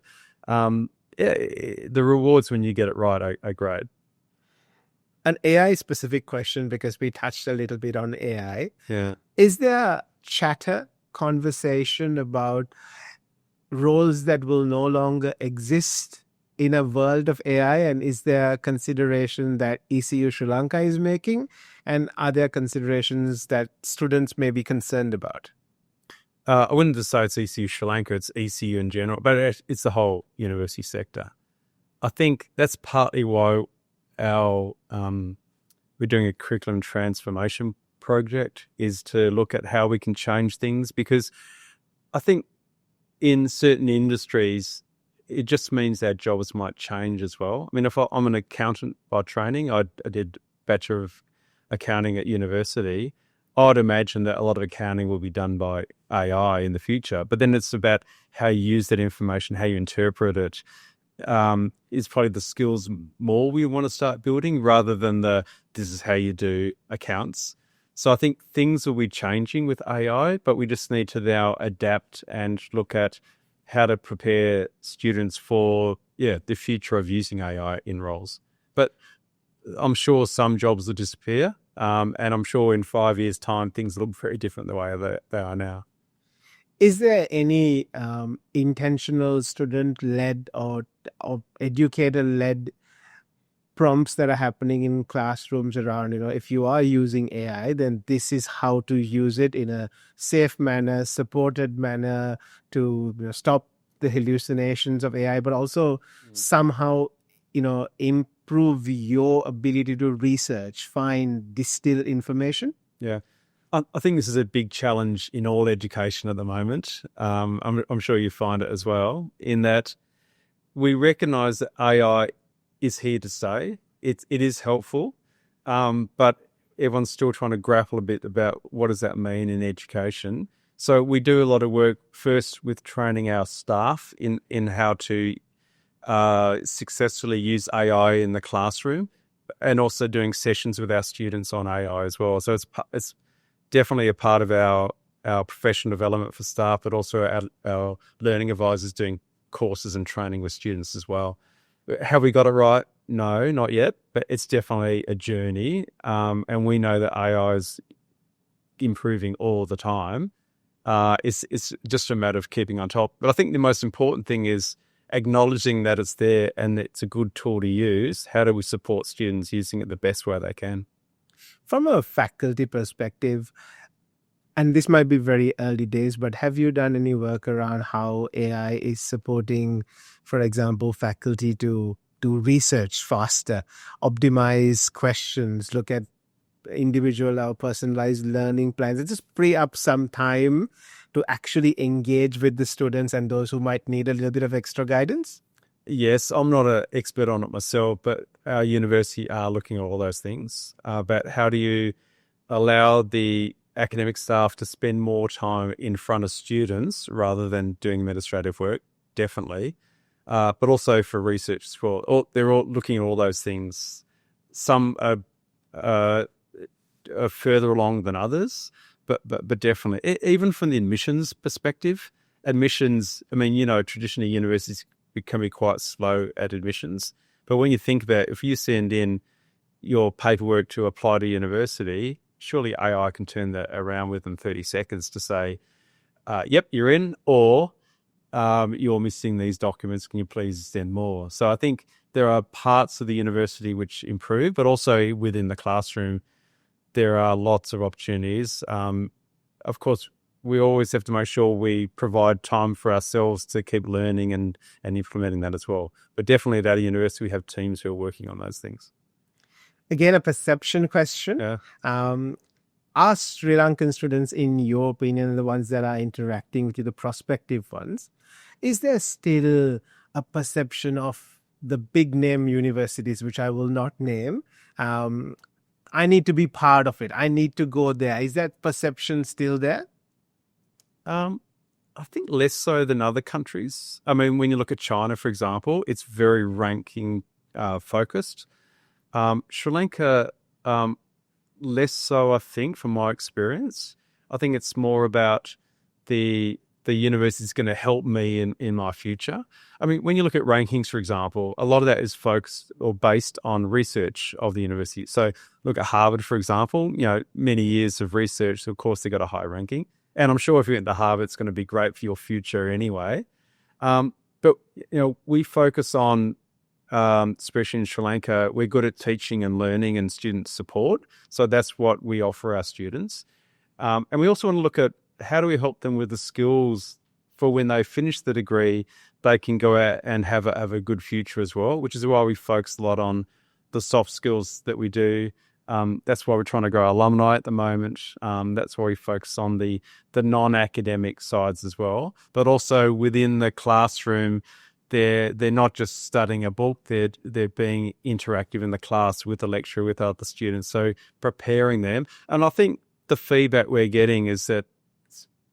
the rewards when you get it right are great. An AI specific question, because we touched a little bit on AI. Yeah. Is there chatter conversation about roles that will no longer exist in a world of AI? And is there a consideration that ECU Sri Lanka is making? And are there considerations that students may be concerned about? I wouldn't just say it's ECU Sri Lanka, it's ECU in general, but it's the whole university sector. I think that's partly why we're doing a curriculum transformation project, is to look at how we can change things, because I think in certain industries, it just means our jobs might change as well. I mean, if I'm an accountant by training, I did Bachelor of Accounting at university, I'd imagine that a lot of accounting will be done by AI in the future. But then it's about how you use that information, how you interpret it, is probably the skills more we want to start building, rather than this is how you do accounts. So I think things will be changing with AI, but we just need to now adapt and look at how to prepare students for the future of using AI in roles. But I'm sure some jobs will disappear, and I'm sure in 5 years' time things look very different the way they are now. Is there any intentional student-led or educator-led prompts that are happening in classrooms around, if you are using AI, then this is how to use it in a safe manner, supported manner, to stop the hallucinations of AI, but also somehow, improve your ability to research, find, distill information? Yeah. I think this is a big challenge in all education at the moment. I'm sure you find it as well, in that we recognise that AI is here to stay. It is helpful, but everyone's still trying to grapple a bit about what does that mean in education. So we do a lot of work first with training our staff in how to successfully use AI in the classroom, and also doing sessions with our students on AI as well. So it's definitely a part of our professional development for staff, but also our learning advisors doing courses and training with students as well. Have we got it right? No, not yet, but it's definitely a journey. And we know that AI is improving all the time. It's just a matter of keeping on top. But I think the most important thing is acknowledging that it's there and it's a good tool to use. How do we support students using it the best way they can? From a faculty perspective, and this might be very early days, but have you done any work around how AI is supporting, for example, faculty to do research faster, optimize questions, look at individual or personalized learning plans, and just free up some time to actually engage with the students and those who might need a little bit of extra guidance? Yes, I'm not an expert on it myself, but our university are looking at all those things about how do you allow the academic staff to spend more time in front of students rather than doing administrative work, definitely, but also for research as well. They're all looking at all those things. Some are further along than others, but definitely, even from the admissions perspective, traditionally universities can be quite slow at admissions. But when you think about if you send in your paperwork to apply to university, surely AI can turn that around within 30 seconds to say, yep, you're in, or you're missing these documents, can you please send more? So I think there are parts of the university which improve, but also within the classroom, there are lots of opportunities. Of course, we always have to make sure we provide time for ourselves to keep learning and implementing that as well. But definitely at our university, we have teams who are working on those things. Again, a perception question. Yeah. Are Sri Lankan students, in your opinion, the ones that are interacting with you, the prospective ones, is there still a perception of the big name universities, which I will not name? I need to be part of it. I need to go there. Is that perception still there? I think less so than other countries. I mean, when you look at China, for example, it's very ranking focused. Sri Lanka, less so, I think, from my experience. I think it's more about the university is going to help me in my future. I mean, when you look at rankings, for example, a lot of that is focused or based on research of the university. So look at Harvard, for example, many years of research, so of course they got a high ranking. And I'm sure if you went to Harvard, it's going to be great for your future anyway. But we focus on, especially in Sri Lanka, we're good at teaching and learning and student support. So that's what we offer our students. And we also want to look at how do we help them with the skills for when they finish the degree, they can go out and have a good future as well, which is why we focus a lot on the soft skills that we do. That's why we're trying to grow alumni at the moment. That's why we focus on the non-academic sides as well, but also within the classroom, they're not just studying a book, they're being interactive in the class with the lecturer, with other students, so preparing them. And I think the feedback we're getting is that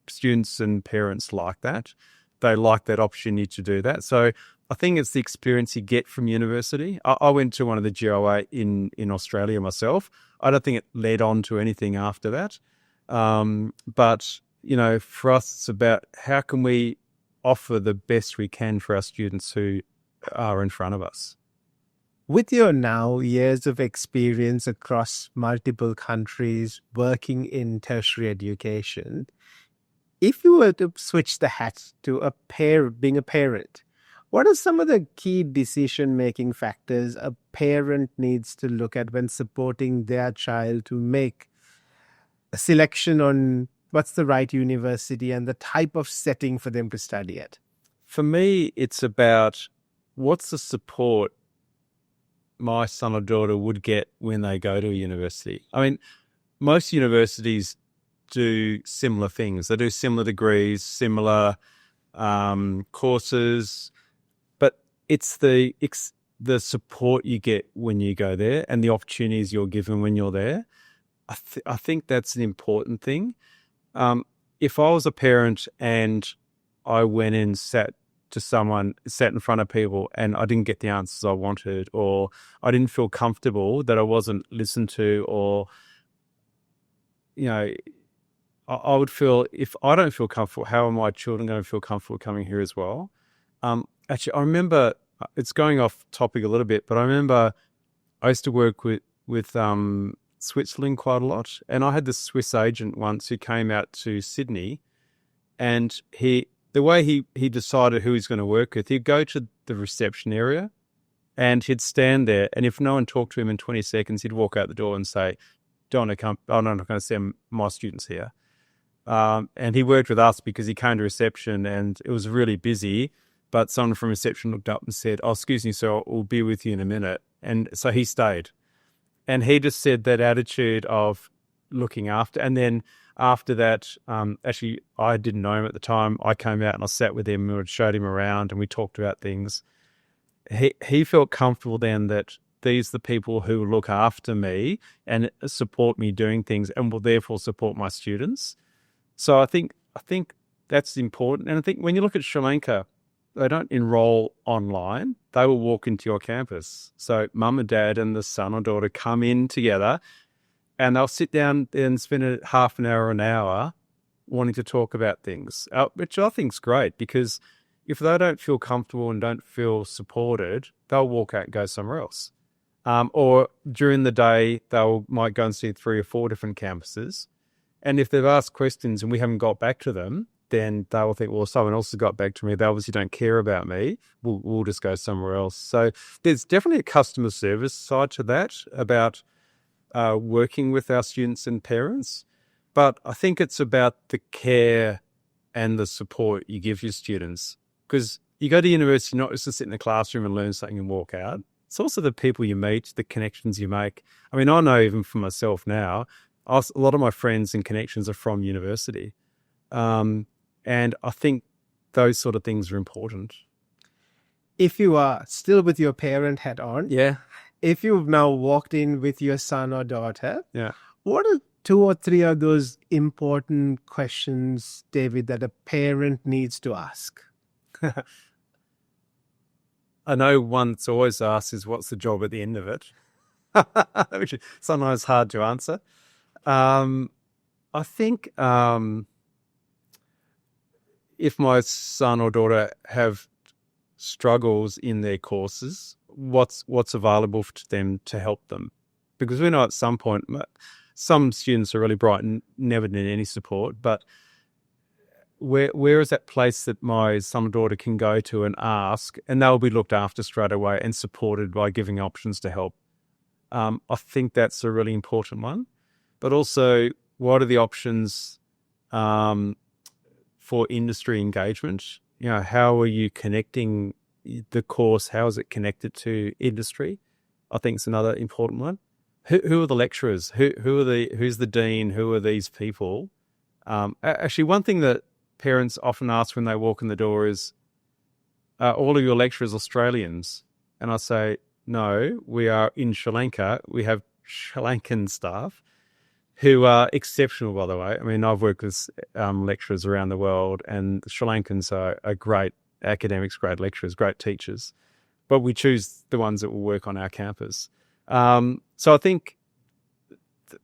students and parents like that. They like that opportunity to do that. So I think it's the experience you get from university. I went to one of the GOA in Australia myself. I don't think it led on to anything after that. But, for us, it's about how can we offer the best we can for our students who are in front of us. With your now years of experience across multiple countries working in tertiary education, if you were to switch the hat to being a parent, what are some of the key decision-making factors a parent needs to look at when supporting their child to make a selection on what's the right university and the type of setting for them to study at? For me, it's about what's the support my son or daughter would get when they go to a university. I mean, most universities do similar things. They do similar degrees, similar courses, but it's the support you get when you go there and the opportunities you're given when you're there. I think that's an important thing. If I was a parent and I went and sat in front of people and I didn't get the answers I wanted, or I didn't feel comfortable, that I wasn't listened to, or, I would feel, if I don't feel comfortable, how are my children going to feel comfortable coming here as well? Actually, I remember, it's going off topic a little bit, but I remember I used to work with Switzerland quite a lot. And I had this Swiss agent once who came out to Sydney, and the way he decided who he's going to work with, he'd go to the reception area and he'd stand there. And if no one talked to him in 20 seconds, he'd walk out the door and say, I'm not going to send my students here. And he worked with us because he came to reception and it was really busy, but someone from reception looked up and said, excuse me, sir, I'll be with you in a minute. And so he stayed. And he just said that attitude of looking after. And then after that, actually, I didn't know him at the time. I came out and I sat with him and we showed him around and we talked about things. He felt comfortable then that these are the people who look after me and support me doing things and will therefore support my students. So I think that's important. And I think when you look at Sri Lanka, they don't enroll online. They will walk into your campus. So mum and dad and the son or daughter come in together and they'll sit down and spend half an hour or an hour wanting to talk about things, which I think is great, because if they don't feel comfortable and don't feel supported, they'll walk out and go somewhere else. Or during the day, might go and see 3 or 4 different campuses. And if they've asked questions and we haven't got back to them, then they will think, well, someone else has got back to me. They obviously don't care about me. We'll just go somewhere else. So there's definitely a customer service side to that about working with our students and parents. But I think it's about the care and the support you give your students. Because you go to university not just to sit in a classroom and learn something and walk out. It's also the people you meet, the connections you make. I mean, I know even for myself now, a lot of my friends and connections are from university. And I think those sort of things are important. If you are still with your parent hat on, Yeah. If you've now walked in with your son or daughter, Yeah. What are 2 or 3 of those important questions, David, that a parent needs to ask? I know one that's always asked is, what's the job at the end of it? Which is sometimes hard to answer. I think if my son or daughter have struggles in their courses, what's available to them to help them? Because we know at some point, some students are really bright and never need any support, but where is that place that my son or daughter can go to and ask, and they'll be looked after straight away and supported by giving options to help. I think that's a really important one. But also, what are the options for industry engagement? How are you connecting the course? How is it connected to industry? I think it's another important one. Who are the lecturers? Who's the dean? Who are these people? Actually, one thing that parents often ask when they walk in the door is, all of your lecturers Australians? And I say, no, we are in Sri Lanka. We have Sri Lankan staff who are exceptional, by the way. I mean, I've worked with lecturers around the world, and the Sri Lankans are great academics, great lecturers, great teachers. But we choose the ones that will work on our campus. So I think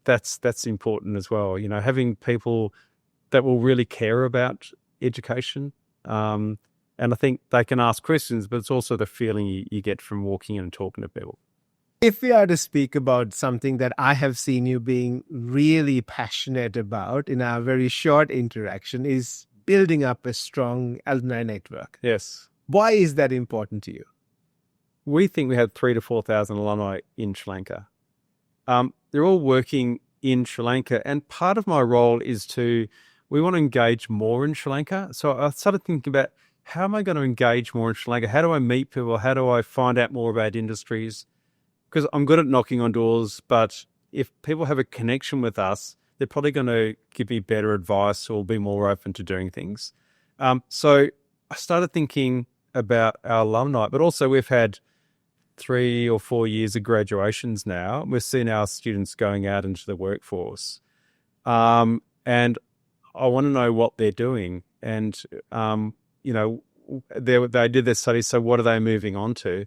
that's important as well. Having people that will really care about education. And I think they can ask questions, but it's also the feeling you get from walking in and talking to people. If we are to speak about something that I have seen you being really passionate about in our very short interaction, is building up a strong alumni network. Yes. Why is that important to you? We think we have 3,000 to 4,000 alumni in Sri Lanka. They're all working in Sri Lanka, and part of my role is we want to engage more in Sri Lanka. So I started thinking about, how am I going to engage more in Sri Lanka? How do I meet people? How do I find out more about industries? Because I'm good at knocking on doors, but if people have a connection with us, they're probably going to give me better advice or be more open to doing things. So I started thinking about our alumni, but also we've had 3 or 4 years of graduations now. We've seen our students going out into the workforce. And I want to know what they're doing. And, they did their studies, so what are they moving on to?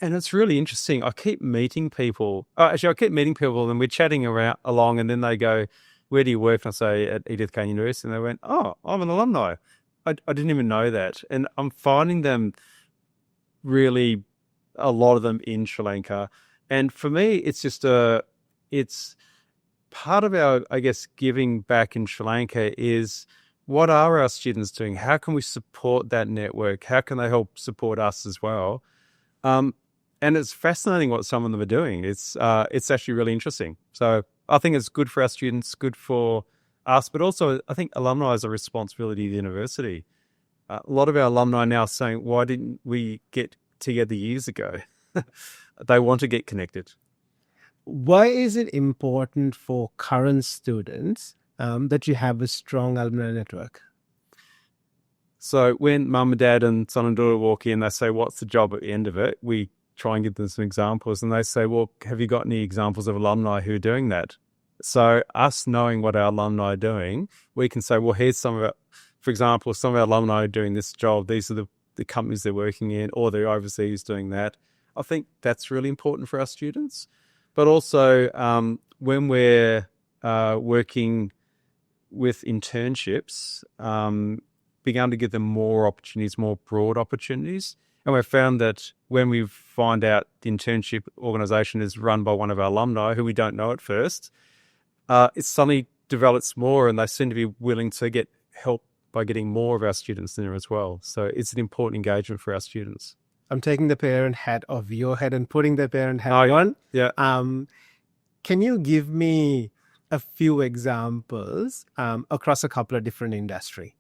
And it's really interesting. I keep meeting people. I keep meeting people, and we're chatting along, and then they go, where do you work? And I say, at Edith Cowan University. And they went, oh, I'm an alumni. I didn't even know that. And I'm finding them really, a lot of them in Sri Lanka. And for me, it's part of our, I guess, giving back in Sri Lanka is, what are our students doing? How can we support that network? How can they help support us as well? And it's fascinating what some of them are doing. It's actually really interesting. So I think it's good for our students, good for us, but also I think alumni is a responsibility of the university. A lot of our alumni now are saying, why didn't we get together years ago? They want to get connected. Why is it important for current students that you have a strong alumni network? So when mum and dad and son and daughter walk in, they say, what's the job at the end of it? We try and give them some examples, and they say, well, have you got any examples of alumni who are doing that? So us knowing what our alumni are doing, we can say, well, here's some of it. For example, some of our alumni are doing this job. These are the companies they're working in, or they're overseas doing that. I think that's really important for our students. But also when we're working with internships, being able to give them more opportunities, more broad opportunities. And we've found that when we find out the internship organisation is run by one of our alumni, who we don't know at first, it suddenly develops more, and they seem to be willing to get help by getting more of our students in there as well. So it's an important engagement for our students. I'm taking the parent hat off your head and putting the parent hat on. Yeah. Can you give me a few examples across a couple of different industries?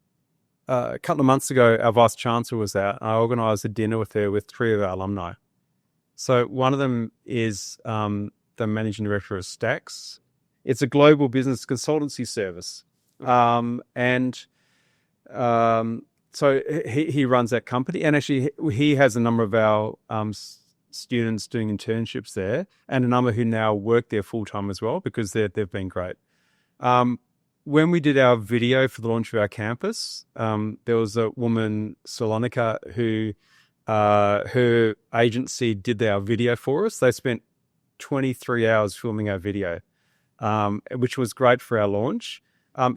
A couple of months ago, our Vice Chancellor was out. I organised a dinner with her with 3 of our alumni. So one of them is the Managing Director of Stax. It's a global business consultancy service. So he runs that company. And actually, he has a number of our students doing internships there, and a number who now work there full-time as well, because they've been great. When we did our video for the launch of our campus, there was a woman, Salonika, who her agency did our video for us. They spent 23 hours filming our video, which was great for our launch.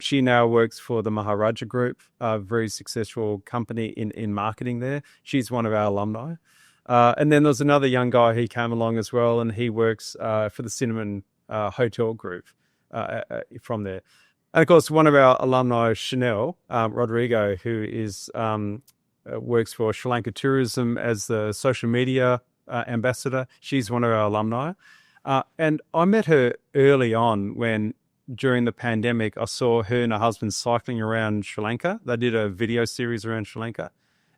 She now works for the Maharaja Group, a very successful company in marketing there. She's one of our alumni. And then there's another young guy who came along as well, and he works for the Cinnamon Hotel Group from there. And of course, one of our alumni, Chanel Rodrigo, who is works for Sri Lanka Tourism as the social media ambassador. She's one of our alumni. And I met her early on when, during the pandemic, I saw her and her husband cycling around Sri Lanka. They did a video series around Sri Lanka.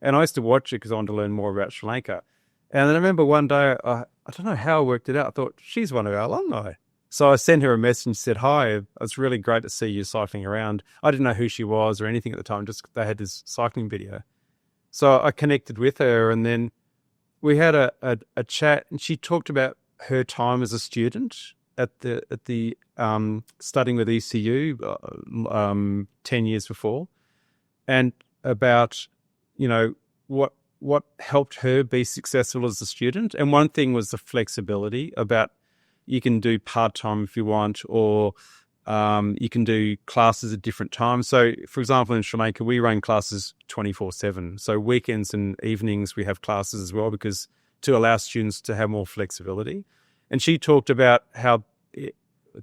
And I used to watch it because I wanted to learn more about Sri Lanka. And then I remember one day, I don't know how I worked it out. I thought, she's one of our alumni. So I sent her a message and said, hi, it's really great to see you cycling around. I didn't know who she was or anything at the time, just they had this cycling video. So I connected with her, and then we had a chat, and she talked about her time as a student at the studying with ECU 10 years before, and about, what helped her be successful as a student. And one thing was the flexibility about, you can do part-time if you want, or you can do classes at different times. So, for example, in Sri Lanka, we run classes 24/7. So weekends and evenings we have classes as well, because to allow students to have more flexibility. And she talked about how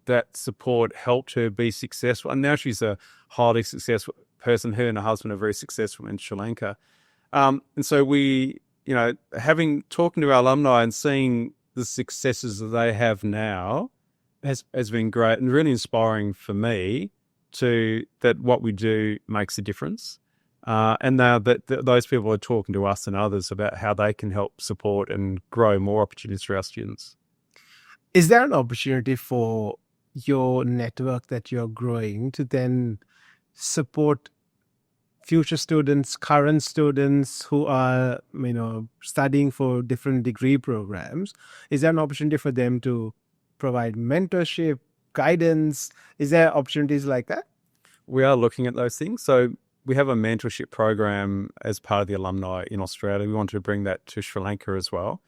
that support helped her be successful. And now she's a highly successful person. Her and her husband are very successful in Sri Lanka. And so we, talking to our alumni and seeing the successes that they have now has been great and really inspiring for me, that what we do makes a difference. And now that those people are talking to us and others about how they can help support and grow more opportunities for our students. Is there an opportunity for your network that you're growing to then support future students, current students who are, studying for different degree programs? Is there an opportunity for them to provide mentorship, guidance? Is there opportunities like that? We are looking at those things. So we have a mentorship program as part of the alumni in Australia. We want to bring that to Sri Lanka as well.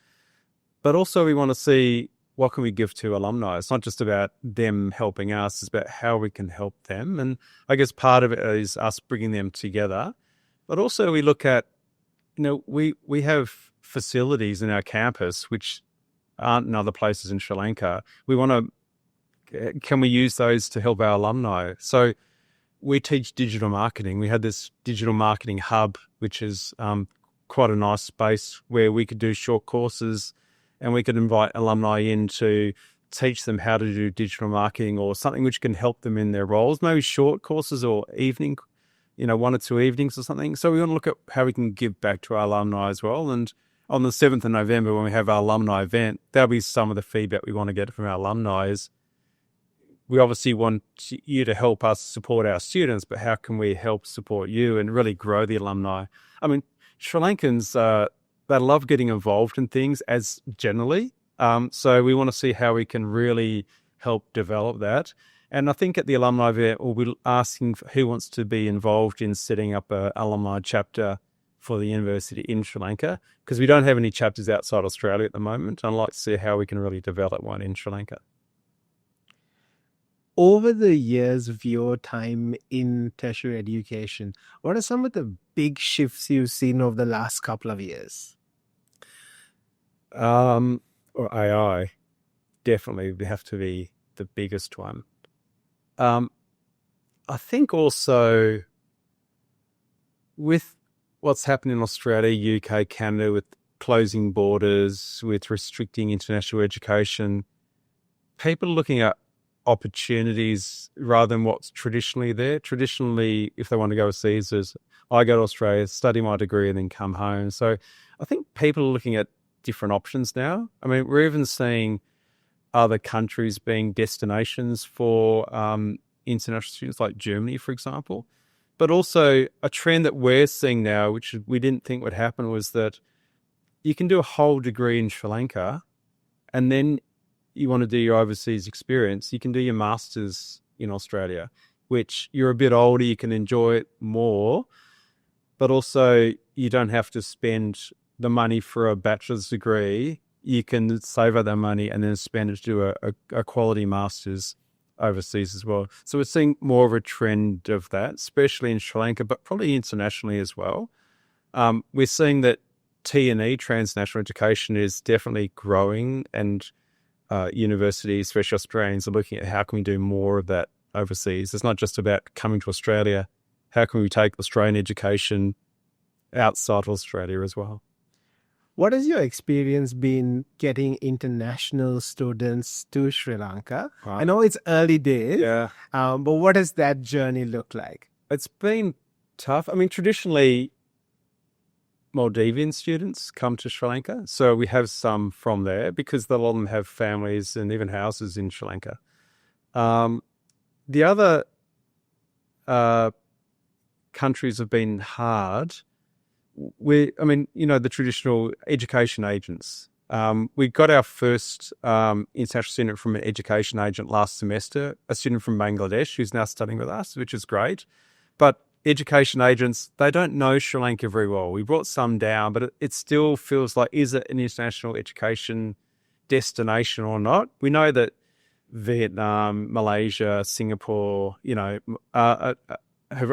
But also we want to see, what can we give to alumni? It's not just about them helping us, it's about how we can help them. And I guess part of it is us bringing them together. But also we look at, we have facilities in our campus which aren't in other places in Sri Lanka. Can we use those to help our alumni? So we teach digital marketing. We had this digital marketing hub, which is quite a nice space where we could do short courses, and we could invite alumni in to teach them how to do digital marketing or something which can help them in their roles, maybe short courses or evening, 1 or 2 evenings or something. So we want to look at how we can give back to our alumni as well. And on the 7th of November, when we have our alumni event, that'll be some of the feedback we want to get from our alumni. Is we obviously want you to help us support our students, but how can we help support you and really grow the alumni? I mean, Sri Lankans, they love getting involved in things as generally. So we want to see how we can really help develop that. And I think at the alumni event, we'll be asking who wants to be involved in setting up an alumni chapter for the university in Sri Lanka, because we don't have any chapters outside Australia at the moment. I'd like to see how we can really develop one in Sri Lanka. Over the years of your time in tertiary education, what are some of the big shifts you've seen over the last couple of years? Or AI, definitely would have to be the biggest one. I think also with what's happened in Australia, UK, Canada, with closing borders, with restricting international education, people are looking at opportunities rather than what's traditionally there. Traditionally, if they want to go overseas, I go to Australia, study my degree, and then come home. So I think people are looking at different options now. I mean, we're even seeing other countries being destinations for international students, like Germany, for example. But also a trend that we're seeing now, which we didn't think would happen, was that you can do a whole degree in Sri Lanka, and then you want to do your overseas experience, you can do your master's in Australia, which you're a bit older, you can enjoy it more, but also you don't have to spend the money for a bachelor's degree. You can save up that money and then spend it to do a quality master's overseas as well. So we're seeing more of a trend of that, especially in Sri Lanka, but probably internationally as well. We're seeing that T&E, transnational education, is definitely growing, and universities, especially Australians, are looking at how can we do more of that overseas. It's not just about coming to Australia. How can we take Australian education outside of Australia as well? What has your experience been getting international students to Sri Lanka? Right. I know it's early days, Yeah. but what does that journey look like? It's been tough. I mean, traditionally, Maldivian students come to Sri Lanka. So we have some from there because a lot of them have families and even houses in Sri Lanka. The other countries have been hard. The traditional education agents. We got our first international student from an education agent last semester, a student from Bangladesh who's now studying with us, which is great. But education agents, they don't know Sri Lanka very well. We brought some down, but it still feels like, is it an international education destination or not? We know that Vietnam, Malaysia, Singapore, are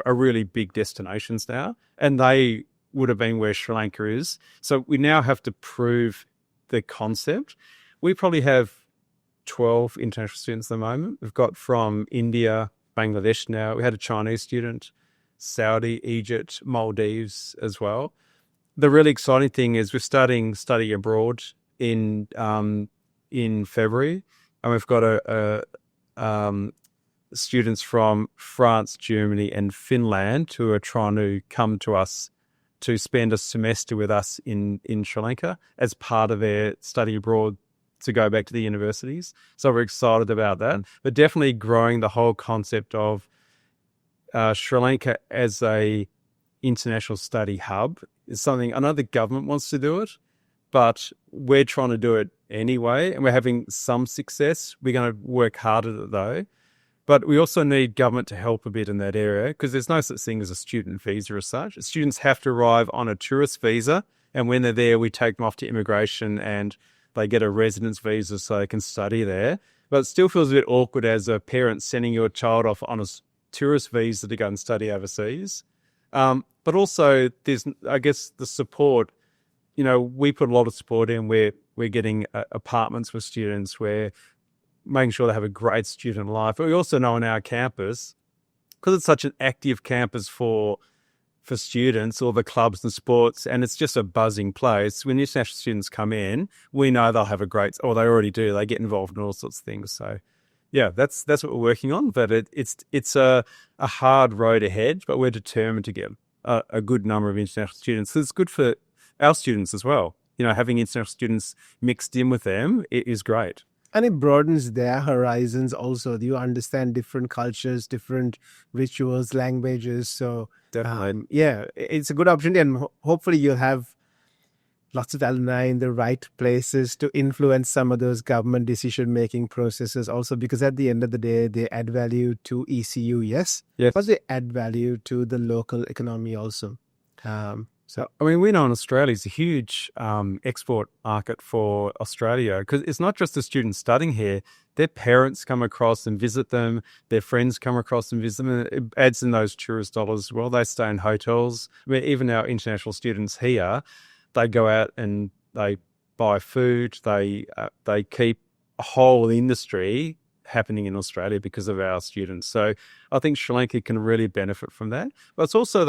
really big destinations now, and they would have been where Sri Lanka is. So we now have to prove the concept. We probably have 12 international students at the moment. We've got from India, Bangladesh now. We had a Chinese student, Saudi, Egypt, Maldives as well. The really exciting thing is we're starting study abroad in February, and we've got students from France, Germany, and Finland who are trying to come to us to spend a semester with us in Sri Lanka as part of their study abroad to go back to the universities. So we're excited about that. But definitely growing the whole concept of Sri Lanka as a international study hub is something, I know the government wants to do it, but we're trying to do it anyway, and we're having some success. We're going to work hard at it though. But we also need government to help a bit in that area because there's no such thing as a student visa as such. Students have to arrive on a tourist visa, and when they're there, we take them off to immigration and they get a residence visa so they can study there. But it still feels a bit awkward as a parent sending your child off on a tourist visa to go and study overseas. But also there's, I guess, the support. We put a lot of support in where we're getting apartments for students, where making sure they have a great student life. But we also know on our campus, because it's such an active campus for students, all the clubs and sports, and it's just a buzzing place. When international students come in, we know they'll have a great, or they already do, they get involved in all sorts of things. So yeah, that's what we're working on. But it's a hard road ahead, but we're determined to get a good number of international students. So it's good for our students as well. Having international students mixed in with them is great. And it broadens their horizons also. You understand different cultures, different rituals, languages. So definitely, it's a good opportunity, and hopefully you'll have lots of alumni in the right places to influence some of those government decision-making processes also, because at the end of the day, they add value to ECU, yes, but they add value to the local economy also. So, we know in Australia is a huge export market for Australia, because it's not just the students studying here. Their parents come across and visit them. Their friends come across and visit them. It adds in those tourist dollars as well. They stay in hotels. Even our international students here, they go out and they buy food. They keep a whole industry happening in Australia because of our students. So I think Sri Lanka can really benefit from that. But it's also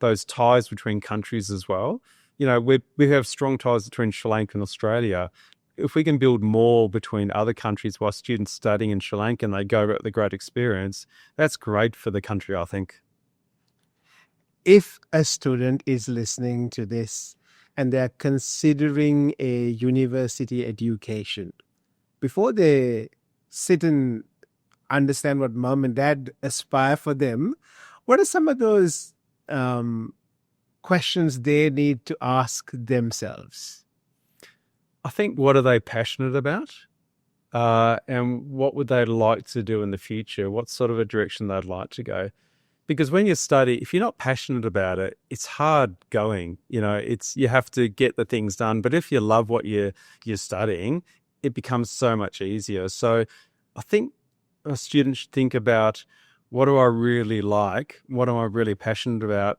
those ties between countries as well. We have strong ties between Sri Lanka and Australia. If we can build more between other countries while students studying in Sri Lanka and they go with the great experience, that's great for the country, I think. If a student is listening to this and they're considering a university education, before they sit and understand what mom and dad aspire for them, what are some of those questions they need to ask themselves? I think, what are they passionate about? And what would they like to do in the future? What sort of a direction they'd like to go? Because when you study, if you're not passionate about it, it's hard going. You have to get the things done. But if you love what you're studying, it becomes so much easier. So I think a student should think about, what do I really like? What am I really passionate about?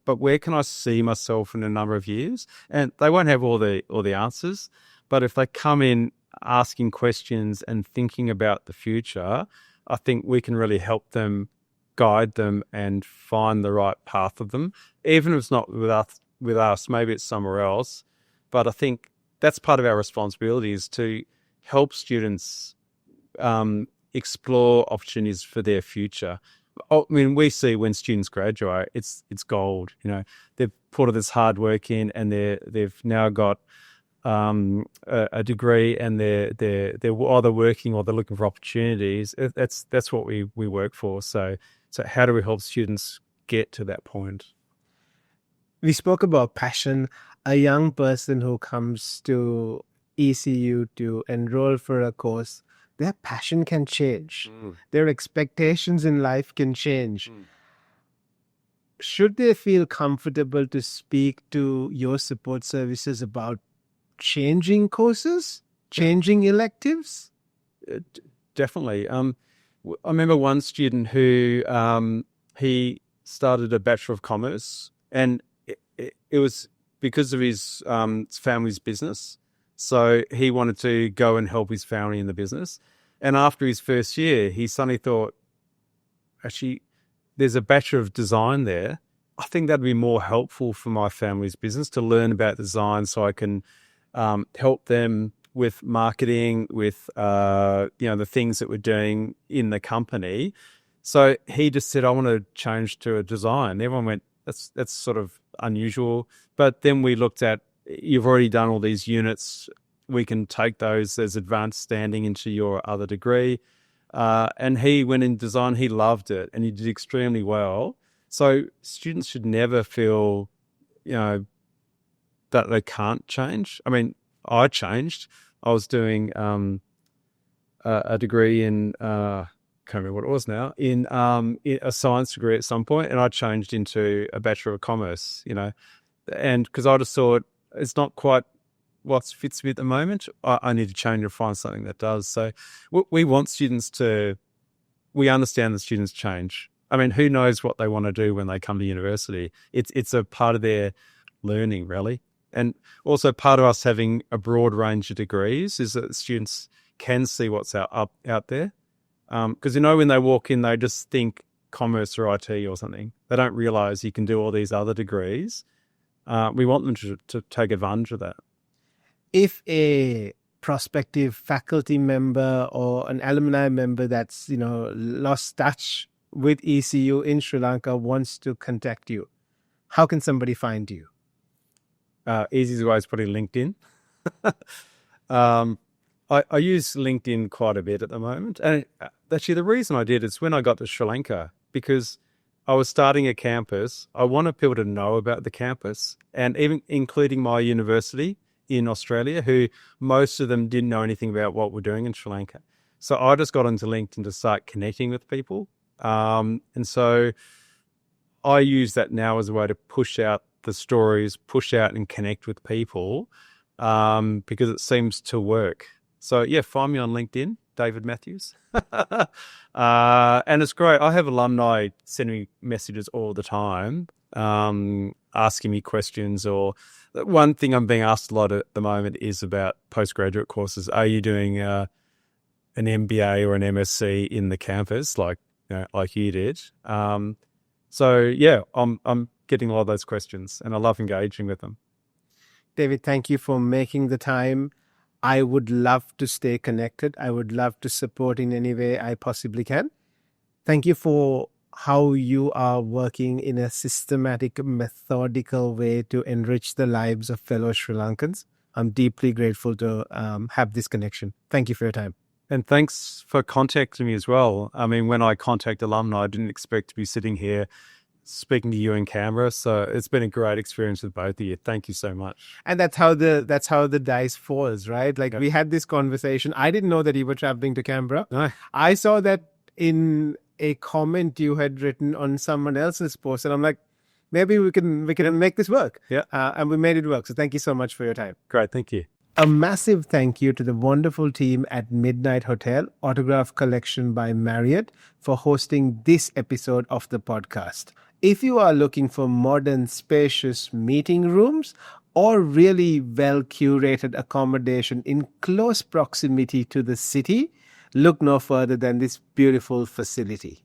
But where can I see myself in a number of years? And they won't have all the answers, but if they come in asking questions and thinking about the future, I think we can really help them, guide them, and find the right path of them. Even if it's not with us, maybe it's somewhere else. But I think that's part of our responsibility, is to help students explore opportunities for their future. I mean, we see when students graduate, it's gold. They've put all this hard work in, and they've now got a degree, and they're either working or they're looking for opportunities. That's what we work for. So how do we help students get to that point? We spoke about passion. A young person who comes to ECU to enroll for a course, their passion can change. Their expectations in life can change. Should they feel comfortable to speak to your support services about changing courses, changing electives? Definitely. I remember one student who he started a Bachelor of Commerce, and it was because of his family's business. So he wanted to go and help his family in the business. And after his first year, he suddenly thought, actually, there's a Bachelor of Design there. I think that'd be more helpful for my family's business to learn about design, so I can help them with marketing, with the things that we're doing in the company. So he just said, I want to change to a design. Everyone went, that's sort of unusual. But then we looked at, you've already done all these units. We can take those as advanced standing into your other degree. And he went in design. He loved it, and he did extremely well. So students should never feel, that they can't change. I mean, I changed. I was doing a degree in, can't remember what it was now, in a science degree at some point, and I changed into a Bachelor of Commerce, and because I just thought it's not quite what fits me at the moment. I need to change and find something that does. So we want students we understand that students change. I mean, who knows what they want to do when they come to university? It's a part of their learning, really. And also part of us having a broad range of degrees is that students can see what's out there. Because, when they walk in, they just think commerce or IT or something. They don't realise you can do all these other degrees. We want them to take advantage of that. If a prospective faculty member or an alumni member that's, lost touch with ECU in Sri Lanka wants to contact you, how can somebody find you? Easiest way is probably LinkedIn. I use LinkedIn quite a bit at the moment. And actually the reason I did is when I got to Sri Lanka, because I was starting a campus. I wanted people to know about the campus, and even including my university in Australia, who most of them didn't know anything about what we're doing in Sri Lanka. So I just got into LinkedIn to start connecting with people. And so I use that now as a way to push out the stories, push out and connect with people, because it seems to work. So yeah, find me on LinkedIn, David Matthews. And it's great. I have alumni sending me messages all the time, asking me questions. Or one thing I'm being asked a lot at the moment is about postgraduate courses. Are you doing an MBA or an MSc in the campus, like you did? So yeah, I'm getting a lot of those questions, and I love engaging with them. David, thank you for making the time. I would love to stay connected. I would love to support in any way I possibly can. Thank you for how you are working in a systematic, methodical way to enrich the lives of fellow Sri Lankans. I'm deeply grateful to have this connection. Thank you for your time. And thanks for contacting me as well. I mean, when I contact alumni, I didn't expect to be sitting here speaking to you in Canberra. So it's been a great experience with both of you. Thank you so much. And that's how the dice falls, right? Like we had this conversation. I didn't know that you were traveling to Canberra. No. I saw that in a comment you had written on someone else's post, and I'm like, maybe we can make this work. Yeah. And we made it work. So thank you so much for your time. Great. Thank you. A massive thank you to the wonderful team at Midnight Hotel, Autograph Collection by Marriott, for hosting this episode of the podcast. If you are looking for modern, spacious meeting rooms or really well-curated accommodation in close proximity to the city, look no further than this beautiful facility.